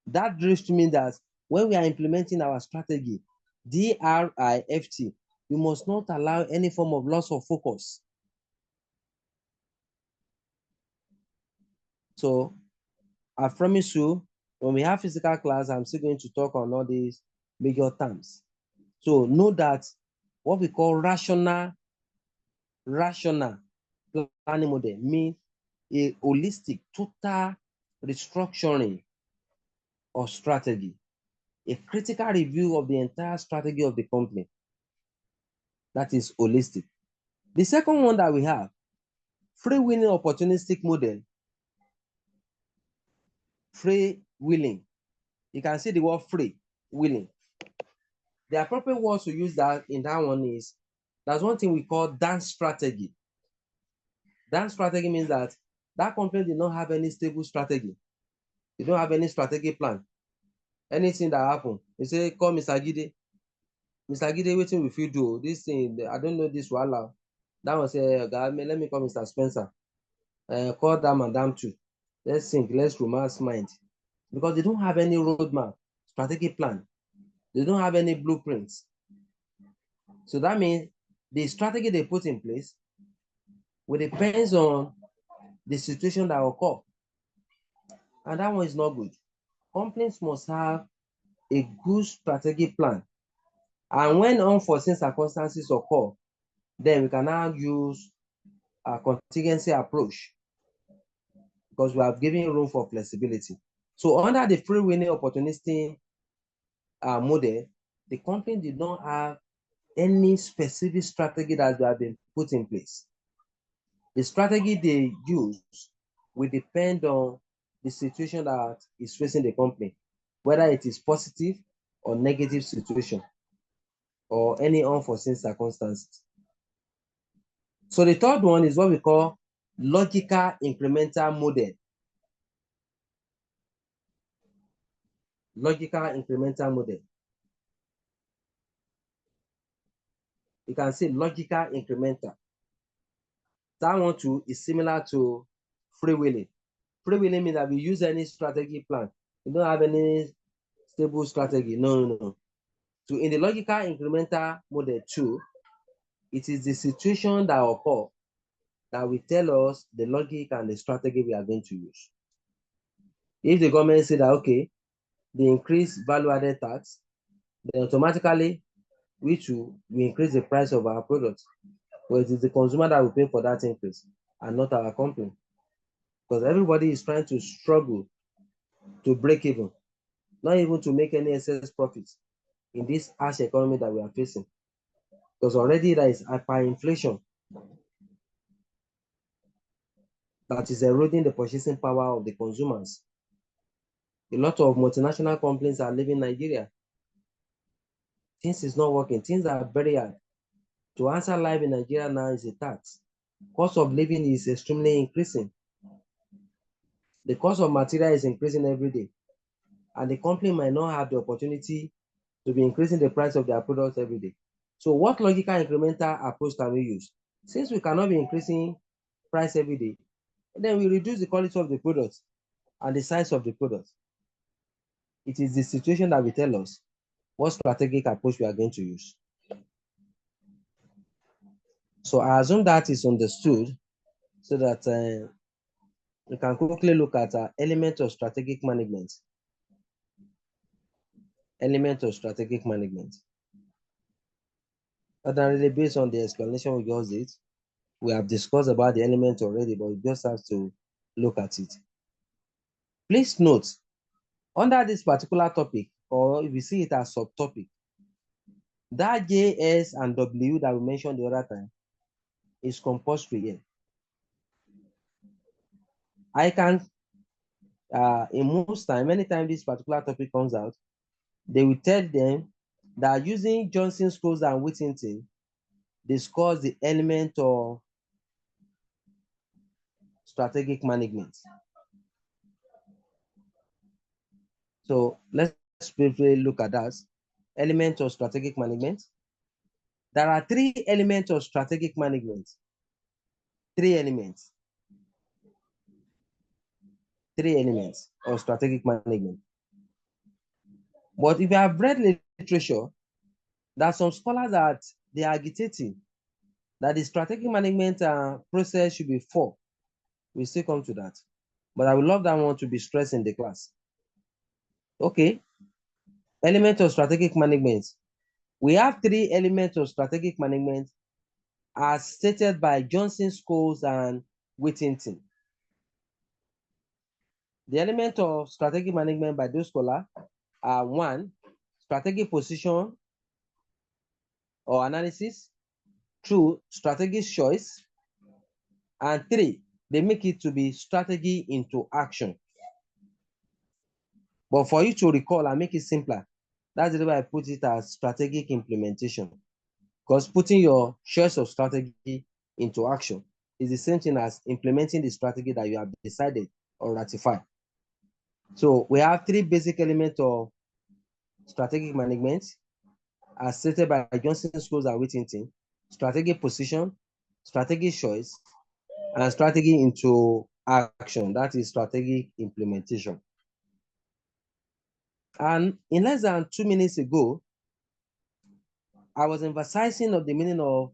That drift means that when we are implementing our strategy, DRIFT, we must not allow any form of loss of focus. So I promise you, when we have physical class, I'm still going to talk on all these major terms. So know that what we call rational planning model means a holistic, total restructuring of strategy, a critical review of the entire strategy of the company. That is holistic. The second one that we have, free-wheeling opportunistic model. Free-wheeling. You can see the word free-wheeling. The appropriate word to use that in that one is, there's one thing we call dance strategy. Dance strategy means that company did not have any stable strategy. They don't have any strategic plan. Anything that happen, you say, call Mr. Gide. Mr. Gide, wetin we fit do? This thing, I don't know this wahala. That one say, God, let me call Mr. Spencer. Call that madam too. Let's think, let's romance mind. Because they don't have any roadmap, strategic plan. They don't have any blueprints. So that means the strategy they put in place will depend on the situation that occur. And that one is not good. Companies must have a good strategic plan. And when unforeseen circumstances occur, then we can now use a contingency approach because we have given room for flexibility. So under the free-wheeling opportunistic model, the company did not have any specific strategy that has been put in place. The strategy they use will depend on the situation that is facing the company, whether it is positive or negative situation or any unforeseen circumstances. So the third one is what we call logical incremental model. Logical incremental model. You can see logical incremental. That one too is similar to free-wheeling. Free-wheeling means that we use any strategy plan. We don't have any stable strategy. No. So in the logical incremental model too, it is the situation that occur that will tell us the logic and the strategy we are going to use. If the government say that, okay, they increase value-added tax, then automatically we increase the price of our products. But it is the consumer that will pay for that increase and not our company. Because everybody is trying to struggle to break even, not even to make any excess profits in this harsh economy that we are facing. Because already there is hyperinflation that is eroding the purchasing power of the consumers. A lot of multinational companies are leaving Nigeria. Things is not working. Things are very hard. To answer life in Nigeria now is a tax. Cost of living is extremely increasing. The cost of material is increasing every day. And the company might not have the opportunity to be increasing the price of their products every day. So what logical incremental approach can we use? Since we cannot be increasing price every day, then we reduce the quality of the product and the size of the product. It is the situation that will tell us what strategic approach we are going to use. So I assume that is understood so that we can quickly look at element of strategic management. Element of strategic management. Ordinarily, based on the explanation we just did, we have discussed about the element already, but we just have to look at it. Please note, under this particular topic, or if you see it as subtopic, that J, S, and W that we mentioned the other time is compulsory here. I can, in most time, anytime this particular topic comes out, they will tell them that using Johnson, Scholes, and Whittington discuss the element of strategic management. So let's briefly look at that. Element of strategic management. There are 3 elements of strategic management. 3 elements. 3 elements of strategic management. But if you have read literature, there are some scholars that they are agitating that the strategic management process should be 4. We'll still come to that. But I would love that one to be stressed in the class. Okay. Element of strategic management. We have 3 elements of strategic management as stated by Johnson, Scholes, and Whittington. The element of strategic management by those scholars are 1, strategic position or analysis, 2, strategic choice, and 3, they make it to be strategy into action. But for you to recall and make it simpler, that's the way I put it as strategic implementation. Because putting your choice of strategy into action is the same thing as implementing the strategy that you have decided or ratified. So we have 3 basic elements of strategic management as stated by Johnson, Scholes, and Whittington: strategic position, strategic choice, and strategy into action. That is strategic implementation. And in less than 2 minutes ago, I was emphasizing on the meaning of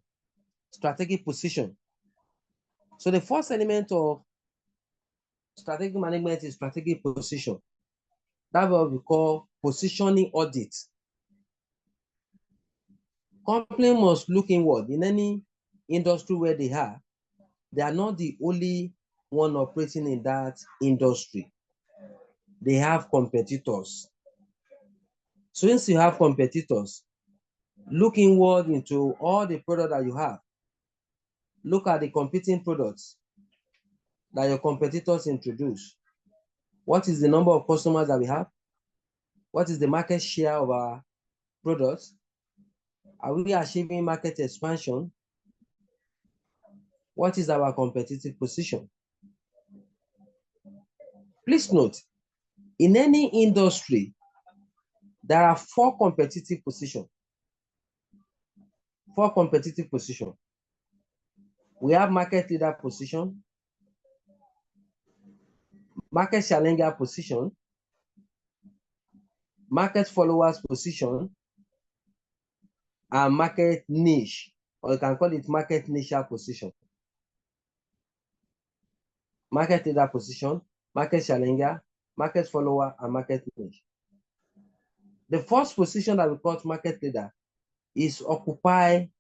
strategic position. So the first element of strategic management is strategic position. That's what we call positioning audit. Company must look inward. In any industry where they are not the only one operating in that industry. They have competitors. So since you have competitors, look inward into all the products that you have. Look at the competing products that your competitors introduce. What is the number of customers that we have? What is the market share of our products? Are we achieving market expansion? What is our competitive position? Please note, in any industry, there are 4 competitive positions. 4 competitive positions. We have market leader position, market challenger position, market followers position, and market niche, or you can call it market niche position. Market leader position, market challenger, market follower, and market niche. The first position that we call market leader is occupied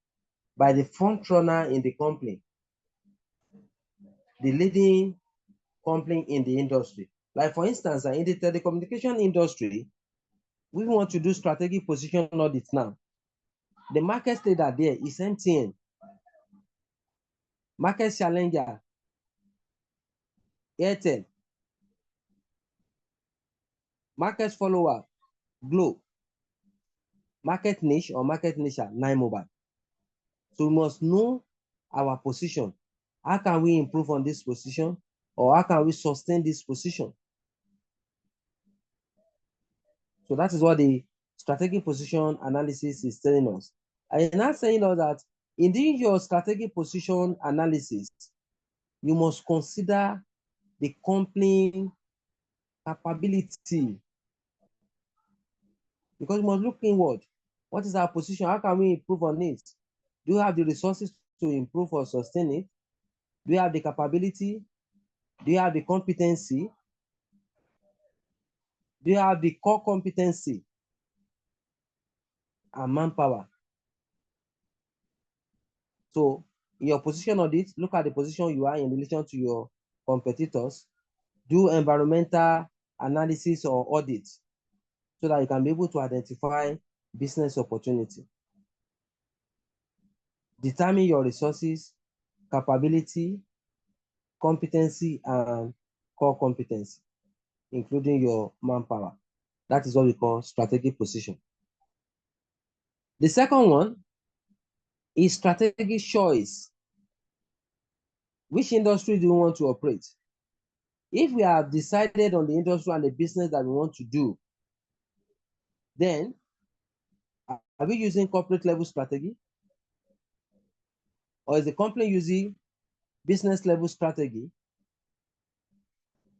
by the front runner in the company, the leading company in the industry. Like for instance, in the telecommunication industry, we want to do strategic position audit now. The market leader there is MTN. Market challenger, Airtel. Market follower, Glo. Market niche or market niche, 9mobile. So we must know our position. How can we improve on this position? Or how can we sustain this position? So that is what the strategic position analysis is telling us. I am not saying that in doing your strategic position analysis, you must consider the company capability. Because you must look inward. What is our position? How can we improve on it? Do you have the resources to improve or sustain it? Do you have the capability? Do you have the competency? Do you have the core competency and manpower? So in your position audit, look at the position you are in relation to your competitors. Do environmental analysis or audit so that you can be able to identify business opportunity. Determine your resources, capability, competency, and core competency, including your manpower. That is what we call strategic position. The second one is strategic choice. Which industry do you want to operate? If we have decided on the industry and the business that we want to do, then are we using corporate level strategy? Or is the company using business level strategy?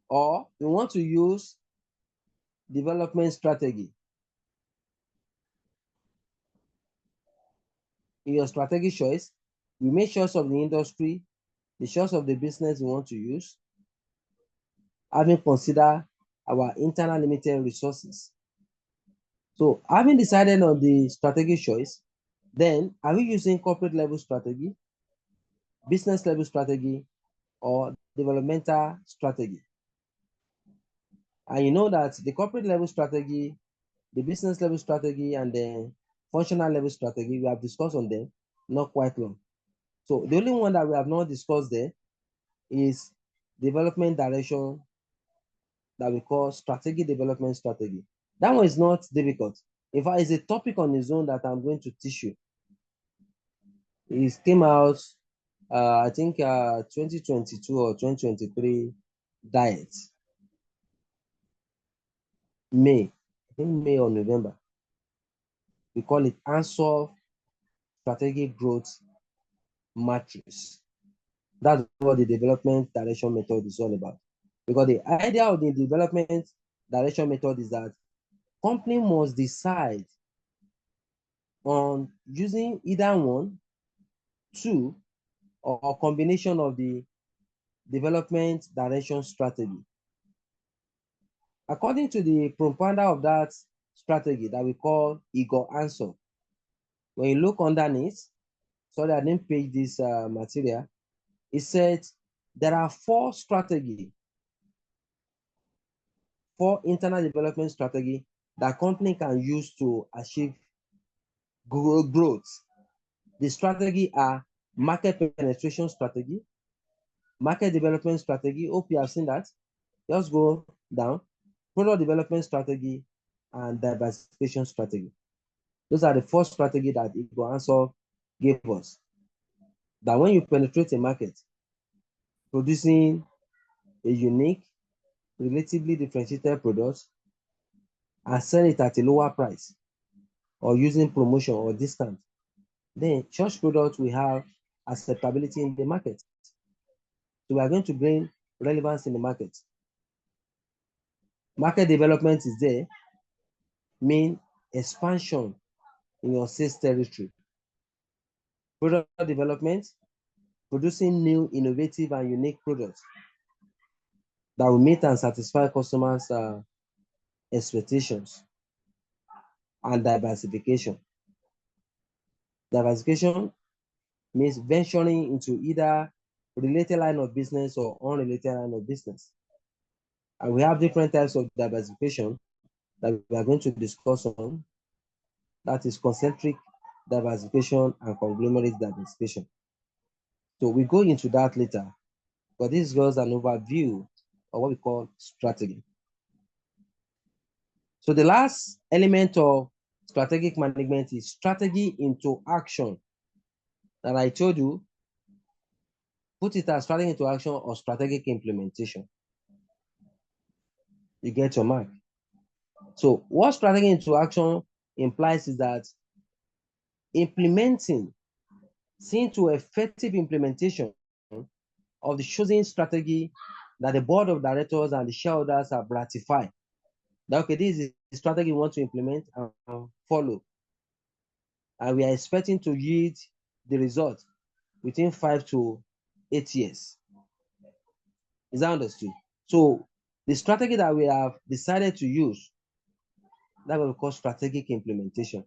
Or we want to use development strategy? In your strategic choice, we make choice of the industry, the choice of the business we want to use, having considered our internal limited resources. So having decided on the strategic choice, then are we using corporate level strategy, business level strategy, or developmental strategy? And you know that the corporate level strategy, the business level strategy, and the functional level strategy, we have discussed on them not quite long. So the only one that we have not discussed there is development direction that we call strategic development strategy. That one is not difficult. In fact, it's a topic on its own that I'm going to teach you. It came out, I think, 2022 or 2023 diet. May, I think May or November. We call it Ansoff Strategic Growth Matrix. That's what the development direction method is all about. Because the idea of the development direction method is that company must decide on using either one, two, or a combination of the development direction strategy. According to the propounder of that strategy that we call Igor Ansoff, when you look underneath, sorry, I didn't page this material, it said there are four strategies, four internal development strategy that company can use to achieve growth. The strategy are market penetration strategy, market development strategy. Hope you have seen that. Just go down. Product development strategy and diversification strategy. Those are the four strategies that Igor Ansoff gave us. That when you penetrate a market, producing a unique, relatively differentiated product and sell it at a lower price or using promotion or discount, then such product will have acceptability in the market. So we are going to bring relevance in the market. Market development is there, mean expansion in your sales territory. Product development, producing new, innovative, and unique products that will meet and satisfy customers' expectations. And diversification. Diversification means venturing into either related line of business or unrelated line of business. And we have different types of diversification that we are going to discuss on. That is concentric diversification and conglomerate diversification. So we go into that later, but this gives an overview of what we call strategy. So the last element of strategic management is strategy into action. And I told you, put it as strategy into action or strategic implementation. You get your mark. So what strategy into action implies is that implementing, seeing to effective implementation of the chosen strategy that the board of directors and the shareholders have ratified. That, okay, this is the strategy we want to implement and follow. And we are expecting to yield the result within 5 to 8 years. Is that understood? So the strategy that we have decided to use, that will call strategic implementation.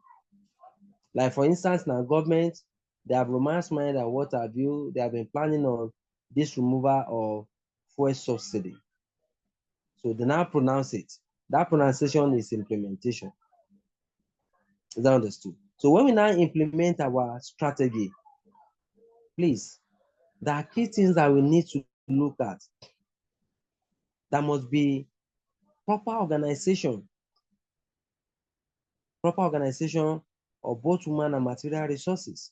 Like for instance, now government, they have romance mind and what have you, they have been planning on this removal of fuel subsidy. So they now pronounce it. That pronunciation is implementation. Is that understood? So when we now implement our strategy, please, there are key things that we need to look at. There must be proper organization of both human and material resources.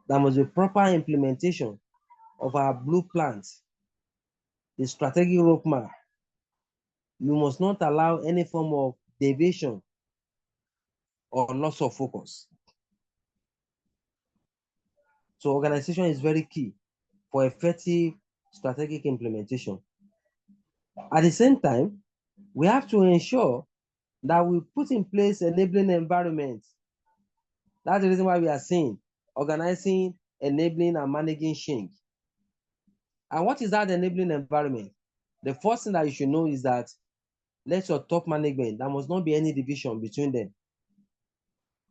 There must be proper implementation of our blueprint, the strategic roadmap. You must not allow any form of deviation or loss of focus. So organization is very key for effective strategic implementation. At the same time, we have to ensure that we put in place enabling environment. That's the reason why we are saying organizing, enabling, and managing change. And what is that enabling environment? The first thing that you should know is that let your top management, there must not be any division between them.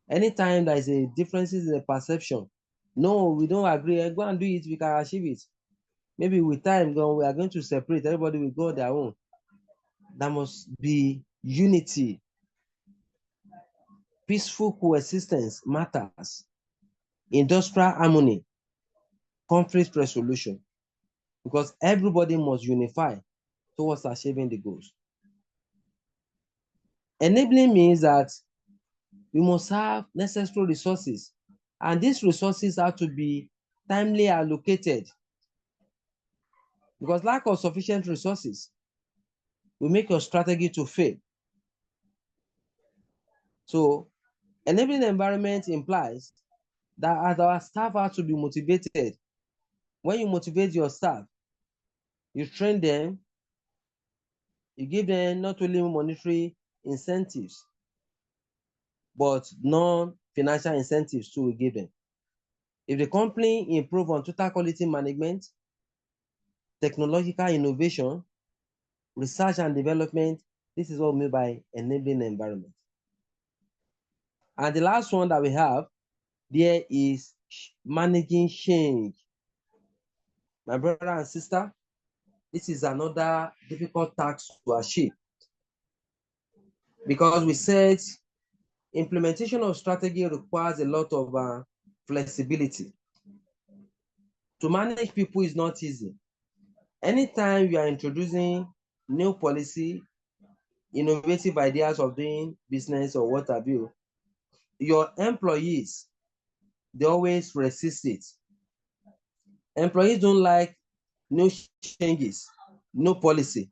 Anytime there is a differences in the perception, no, we don't agree, go and do it, we can achieve it. Maybe with time, we are going to separate, everybody will go their own. There must be unity. Peaceful coexistence matters. Industrial harmony, conflict resolution, because everybody must unify towards achieving the goals. Enabling means that we must have necessary resources, and these resources have to be timely allocated, because lack of sufficient resources will make your strategy to fail. So enabling environment implies that as our staff have to be motivated. When you motivate your staff, you train them, you give them not only monetary incentives, but non-financial incentives too, we give them. If the company improve on total quality management, technological innovation, research and development, this is what we mean by enabling environment. And the last one that we have there is managing change. My brother and sister, this is another difficult task to achieve, because we said implementation of strategy requires a lot of flexibility. To manage people is not easy. Anytime you are introducing new policy, innovative ideas of doing business or what have you, your employees, they always resist it. Employees don't like new changes, no policy,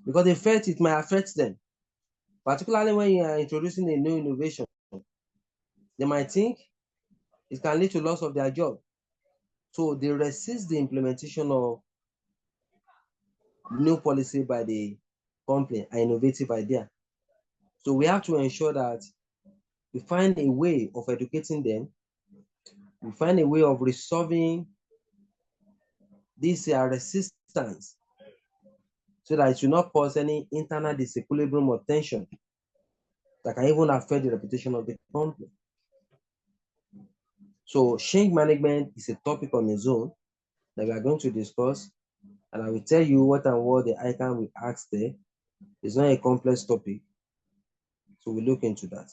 because they felt it might affect them, particularly when you are introducing a new innovation. They might think it can lead to loss of their job. So they resist the implementation of new policy by the company, an innovative idea. So we have to ensure that we find a way of educating them, we find a way of resolving this resistance, so that it will not cause any internal disequilibrium or tension that can even affect the reputation of the company. So change management is a topic on its own that we are going to discuss, and I will tell you what and what the icon will ask there. It's not a complex topic, so we look into that.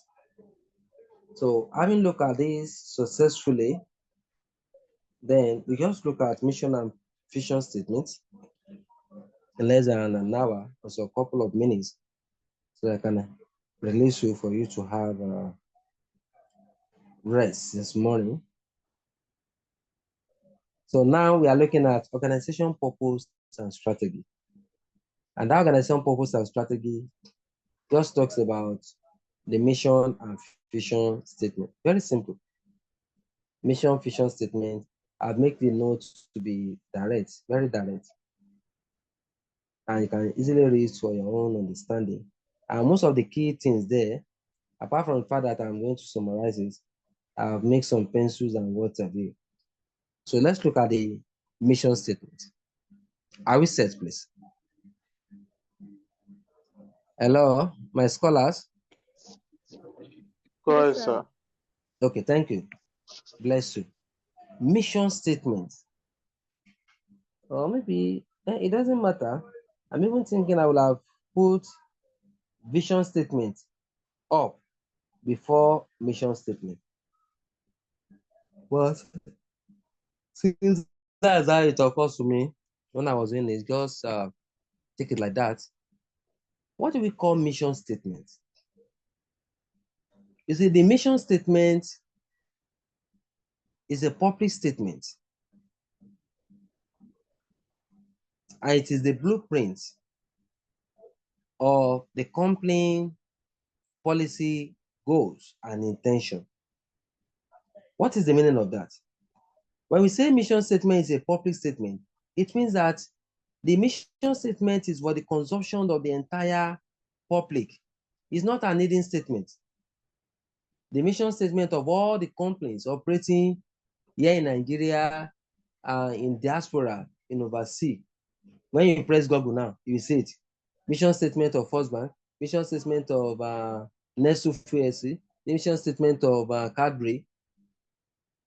So having looked at this successfully, then we just look at mission and vision statements in less than an hour, or so a couple of minutes, so I can release you for you to have rest this morning. So now we are looking at organization purpose and strategy. And that organization purpose and strategy just talks about the mission and vision statement. Very simple. Mission, vision statement. I'll make the notes to be direct, very direct. And you can easily read for your own understanding. And most of the key things there, apart from the fact that I'm going to summarize it, I've made some pencils and what have you. So let's look at the mission statement. Are we set, please? Hello, my scholars? Go ahead, Yes, sir. Okay, thank you. Bless you. Mission statement. Or maybe it doesn't matter. I'm even thinking I will have put vision statement up before mission statement. But since that's how it occurs to me when I was in it, just take it like that. What do we call mission statement? You see, the mission statement is a public statement, and it is the blueprint of the company policy, goals, and intention. What is the meaning of that? When we say mission statement is a public statement, it means that the mission statement is for the consumption of the entire public. It's not an hidden statement. The mission statement of all the companies operating here in Nigeria, in diaspora, in overseas. When you press Google now, you will see it. Mission statement of First Bank, mission statement of Nestle PLC, mission statement of Cadbury.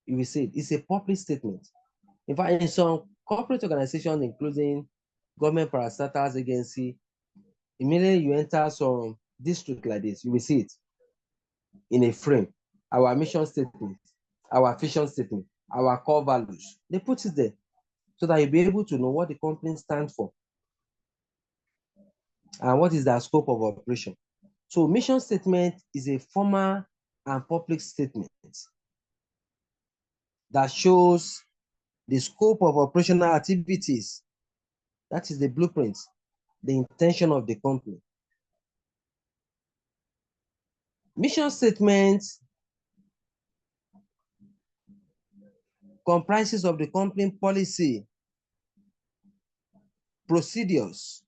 You will see it. It's a public statement. In fact, in some corporate organizations, including government parastatals agency, immediately you enter some district like this, you will see it in a frame. Our mission statement, our vision statement, our core values. They put it there so that you'll be able to know what the company stands for and what is their scope of operation. So mission statement is a formal and public statement that shows the scope of operational activities. That is the blueprint, the intention of the company. Mission statement comprises of the company policy, procedures,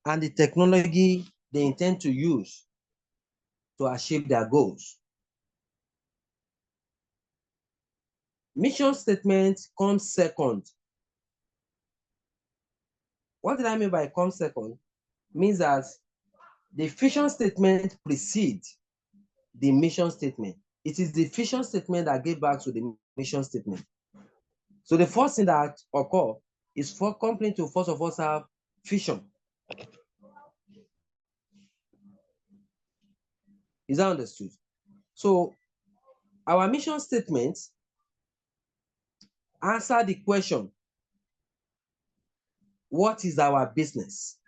and the technology they intend to use to achieve their goals. Mission statement comes second. What did I mean by come second? Means that the vision statement precedes the mission statement. It is the vision statement that gave back to the mission statement. So the first thing that occurs is for company to first of all have vision. Is that understood? So our mission statement answer the question, what is our business?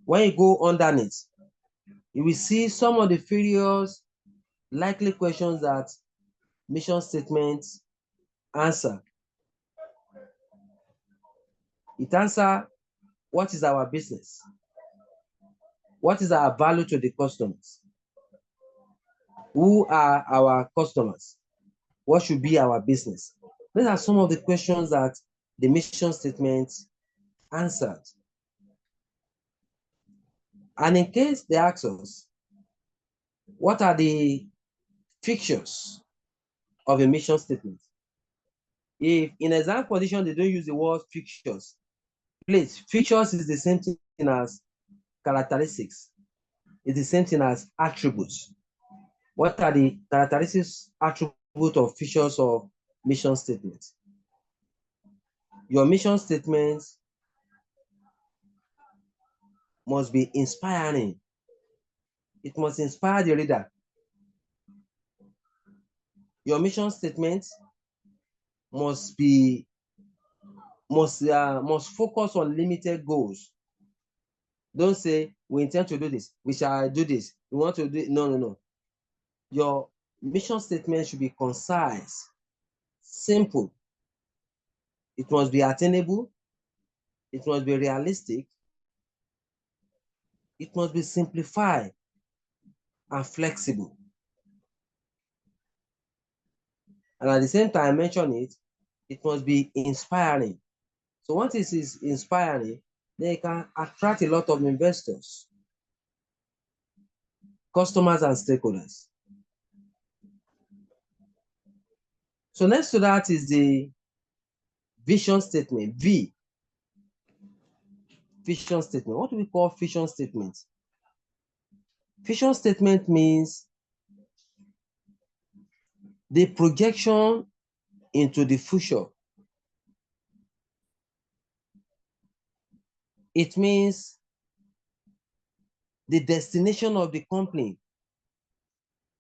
When you go underneath, you will see some of the various likely questions that mission statements answer. It answers, what is our business? What is our value to the customers? Who are our customers? What should be our business? These are some of the questions that the mission statement answered. And in case they ask us, what are the features of a mission statement? If in exam condition they don't use the word features, please, features is the same thing as characteristics. It's the same thing as attributes. What are the characteristics, attributes, or features of mission statement? Your mission statement must be inspiring. It must inspire the reader. Your mission statement must focus on limited goals. Don't say, we intend to do this, we shall do this, we want to do it. No. Your mission statement should be concise, simple. It must be attainable. It must be realistic. It must be simplified and flexible. And at the same time, mention it must be inspiring. So once it is inspiring, they can attract a lot of investors, customers, and stakeholders. So next to that is the vision statement, V. Vision statement. What do we call vision statement? Vision statement means the projection into the future. It means the destination of the company,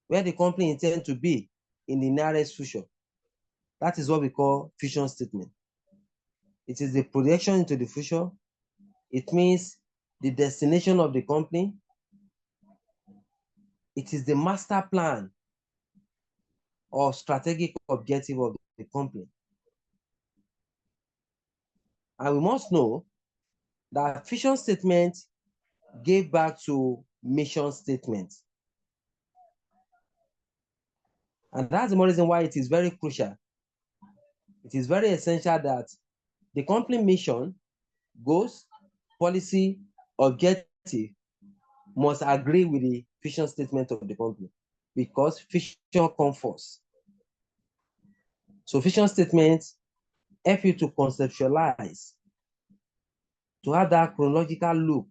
where the company intends to be in the nearest future. That is what we call vision statement. It is the projection into the future. It means the destination of the company. It is the master plan or strategic objective of the company. And we must know that vision statement gave back to mission statement. And that's the more reason why it is very crucial. It is very essential that the company mission, goals, policy, objective must agree with the vision statement of the company, because vision comes first. So vision statements help you to conceptualize, to have that chronological look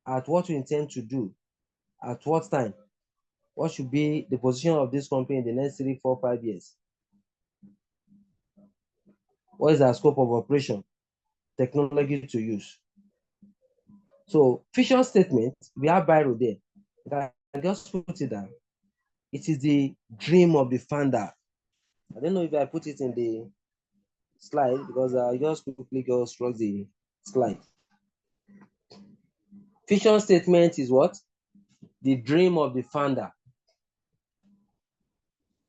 at what you intend to do, at what time, what should be the position of this company in the next 3, 4, 5 years. What is our scope of operation, technology to use? So vision statement, we have Biro there. I just put it down. It is the dream of the founder. I don't know if I put it in the slide because I just quickly go through the slide. Vision statement is what? The dream of the founder.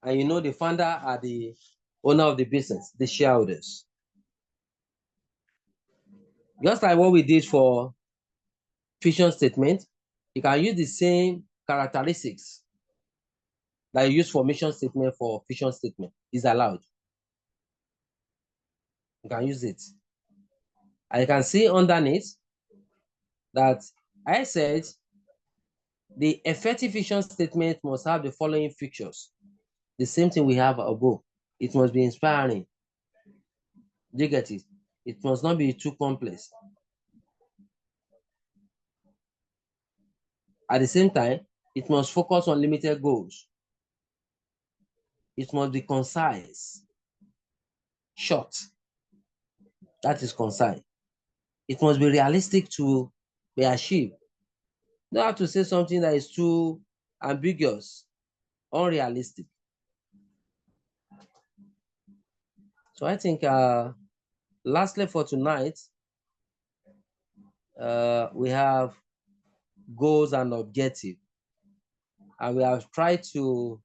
And you know the founder are the owner of the business, the shareholders. Just like what we did for vision statement, you can use the same characteristics that you use for mission statement for vision statement. Is allowed. You can use it. And you can see underneath that I said the effective vision statement must have the following features. The same thing we have above. It must be inspiring. Do you get it? It must not be too complex. At the same time, it must focus on limited goals. It must be concise, short. That is concise. It must be realistic to be achieved. You don't have to say something that is too ambiguous, unrealistic. So I think lastly for tonight, we have goals and objectives. And we have tried to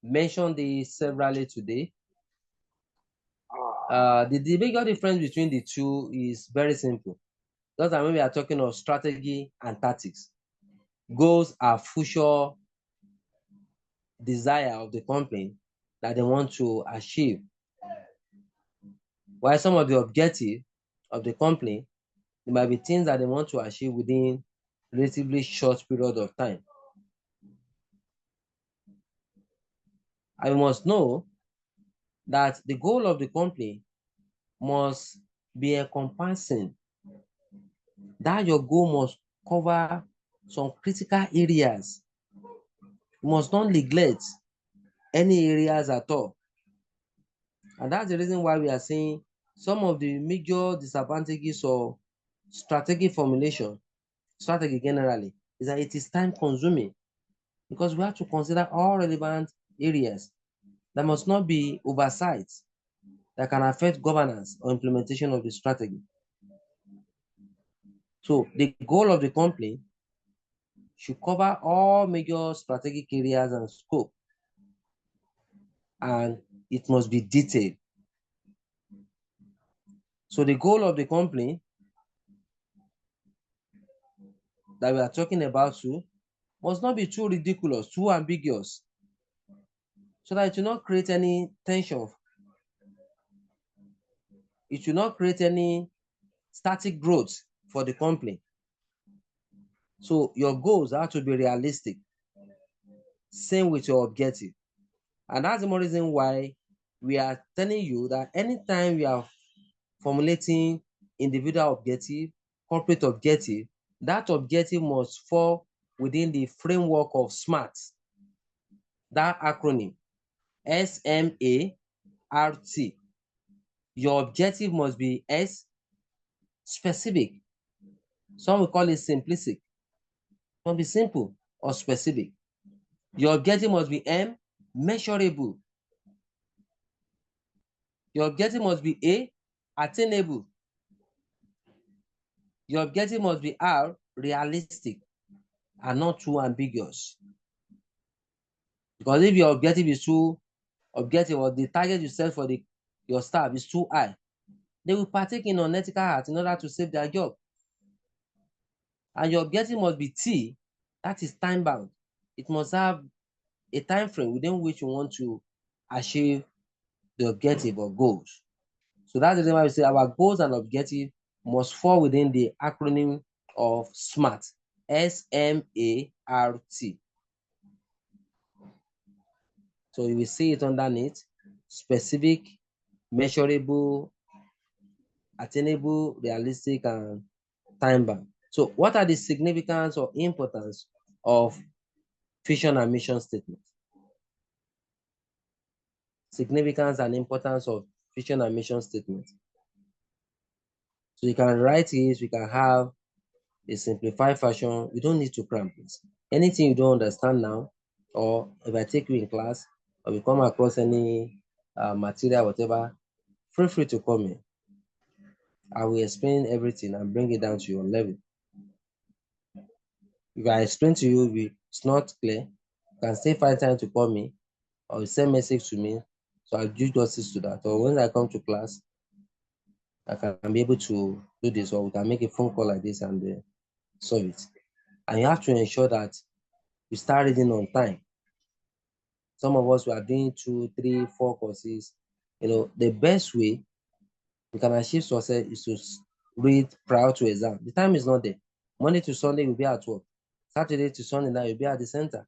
mention these severally today. The bigger difference between the two is very simple. Just that when we are talking of strategy and tactics, goals are future desire of the company that they want to achieve. While some of the objectives of the company, there might be things that they want to achieve within a relatively short period of time. I must know that the goal of the company must be encompassing. That your goal must cover some critical areas. You must not neglect any areas at all. And that's the reason why we are saying some of the major disadvantages of strategic formulation, strategy generally, is that it is time consuming, because we have to consider all relevant areas. There must not be oversight that can affect governance or implementation of the strategy. So the goal of the company should cover all major strategic areas and scope, and it must be detailed. So the goal of the company that we are talking about too must not be too ridiculous, too ambiguous, so that it will not create any tension. It will not create any static growth for the company. So your goals have to be realistic. Same with your objective. And that's the more reason why we are telling you that anytime we are formulating individual objective, corporate objective, that objective must fall within the framework of SMART. That acronym, SMART. Your objective must be S, specific. Some will call it simplistic. It must be simple or specific. Your objective must be M, measurable. Your objective must be A, attainable. Your objective must be R, realistic and not too ambiguous. Because if your objective is too objective, or the target you set for your staff is too high, they will partake in unethical acts in order to save their job. And your objective must be T, that is time bound. It must have a time frame within which you want to achieve the objective or goals. So that's the reason why we say our goals and objectives must fall within the acronym of SMART, S-M-A-R-T. So you will see it underneath: specific, measurable, attainable, realistic, and time-bound. So what are the significance or importance of vision and mission statement? Significance and importance of vision and mission statement. So you can write it, we can have a simplified fashion. We don't need to cram this. Anything you don't understand now, or if I take you in class, or we come across any material, whatever, feel free to call me. I will explain everything and bring it down to your level. If I explain to you, if it's not clear, you can still find time to call me or send message to me, so I'll do justice to that. Or when I come to class, I can be able to do this, or we can make a phone call like this and solve it. And you have to ensure that you start reading on time. Some of us, we are doing 2, 3, 4 courses. The best way we can achieve success is to read prior to exam. The time is not there. Monday to Sunday, you'll be at work. Saturday to Sunday, now you'll be at the center.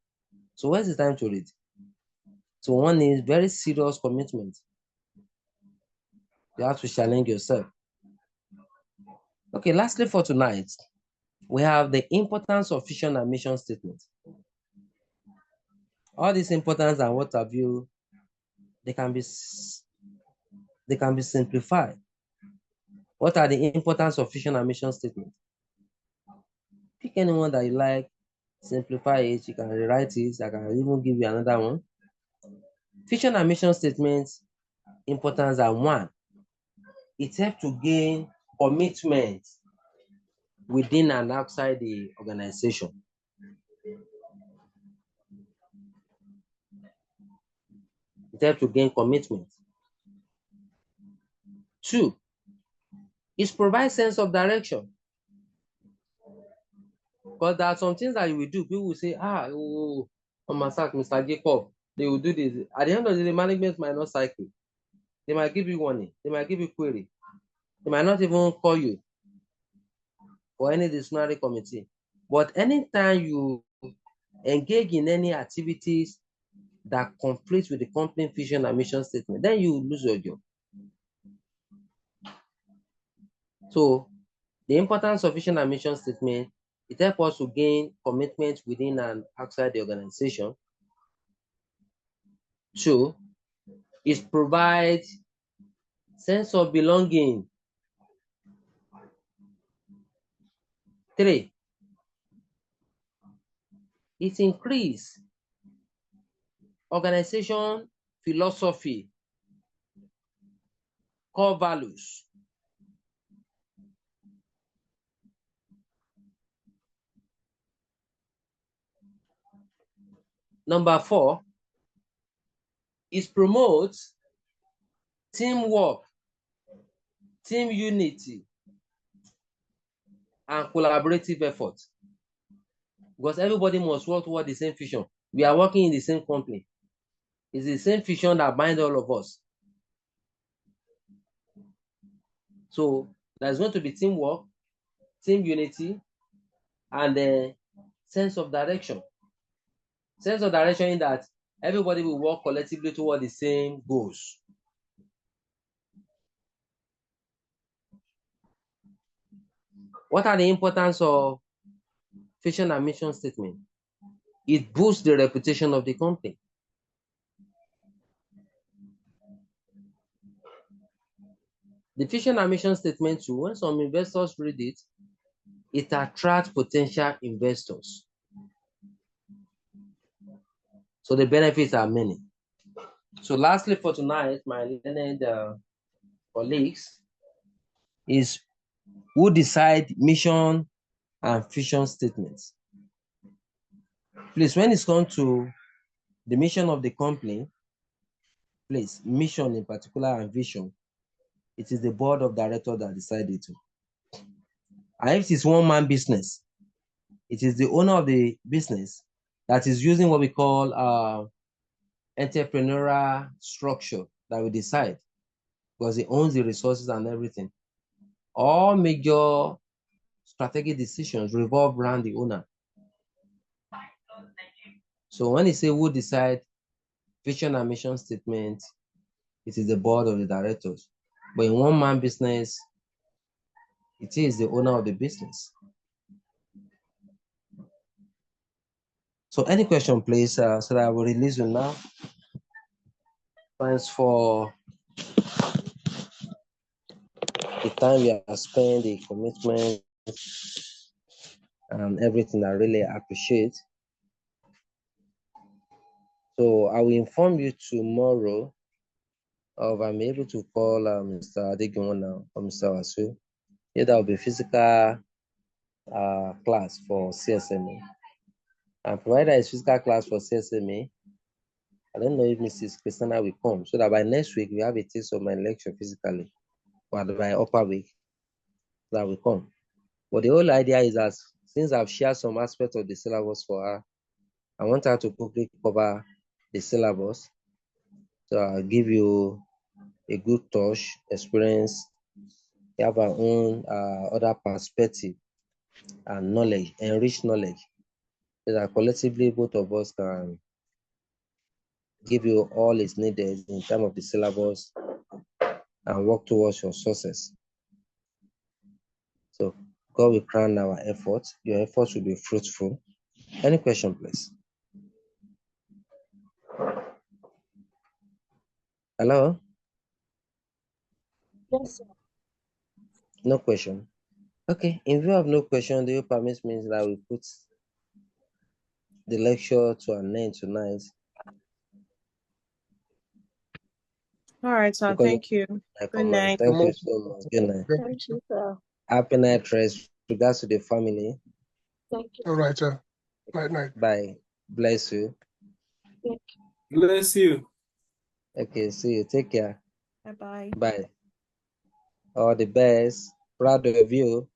So where's the time to read? So one needs very serious commitment. You have to challenge yourself. Okay, lastly for tonight, we have the importance of vision and mission statement. All this importance and what have you, they can be simplified. What are the importance of vision and mission statement? Pick anyone that you like, simplify it, you can rewrite it, I can even give you another one. Vision and mission statements importance are: 1, it helps to gain commitment within and outside the organization. It helps to gain commitment. 2, it provides sense of direction. Because there are some things that you will do, people will say, on my sack, Mr. Jacob, they will do this. At the end of the day, management might not cycle. They might give you warning. They might give you query. They might not even call you for any disciplinary committee. But anytime you engage in any activities that conflict with the company vision and mission statement, then you lose your job. So the importance of vision and mission statement, it helps us to gain commitment within and outside the organization. 2, it provides sense of belonging. 3, it increases organization philosophy, core values. Number 4, it promotes teamwork, team unity, and collaborative effort. Because everybody must work toward the same vision. We are working in the same company. It's the same vision that binds all of us. So there's going to be teamwork, team unity, and a sense of direction. Sense of direction in that everybody will work collectively toward the same goals. What are the importance of vision and mission statement? It boosts the reputation of the company. The vision and mission statement too, when some investors read it, it attracts potential investors. So the benefits are many. So lastly for tonight, my learned colleagues, is who decide mission and vision statements. Please, when it's come to the mission of the company, please, mission in particular and vision, it is the board of directors that decided to. And if it is one-man business, it is the owner of the business that is using what we call entrepreneurial structure that will decide, because he owns the resources and everything. All major strategic decisions revolve around the owner. So when he say who decide vision and mission statement, it is the board of the directors. But in one-man business, it is the owner of the business. So any question, please, so that I will release you now. Thanks for the time you have spent, the commitment, and everything. I really appreciate. So I will inform you tomorrow if I'm able to call Mr. Adegiona or Mr. Wasu. Yeah, that will be physical class for CSMA. And provided there is physical class for CSMA, I don't know if Mrs. Christina will come, so that by next week we have a taste of my lecture physically, but by upper week that will come. But the whole idea is that since I've shared some aspects of the syllabus for her, I want her to quickly cover the syllabus. So I'll give you a good touch, experience, you have our own other perspective and knowledge, enriched knowledge, so that collectively both of us can give you all is needed in terms of the syllabus and work towards your success. So God will crown our efforts. Your efforts will be fruitful. Any question, please? Hello? Yes, sir. No question. Okay, in view of no question, do you permit me that we put the lecture to an end tonight? All right, sir. Because Thank you. Good night. Thank you so much. Good night. Thank you, sir. Happy night rest. Regards to the family. Thank you. All right, sir. Night. Bye. Bless you. Thank you. Bless you. Okay, see you. Take care. Bye-bye. Bye. All the best. Proud of you.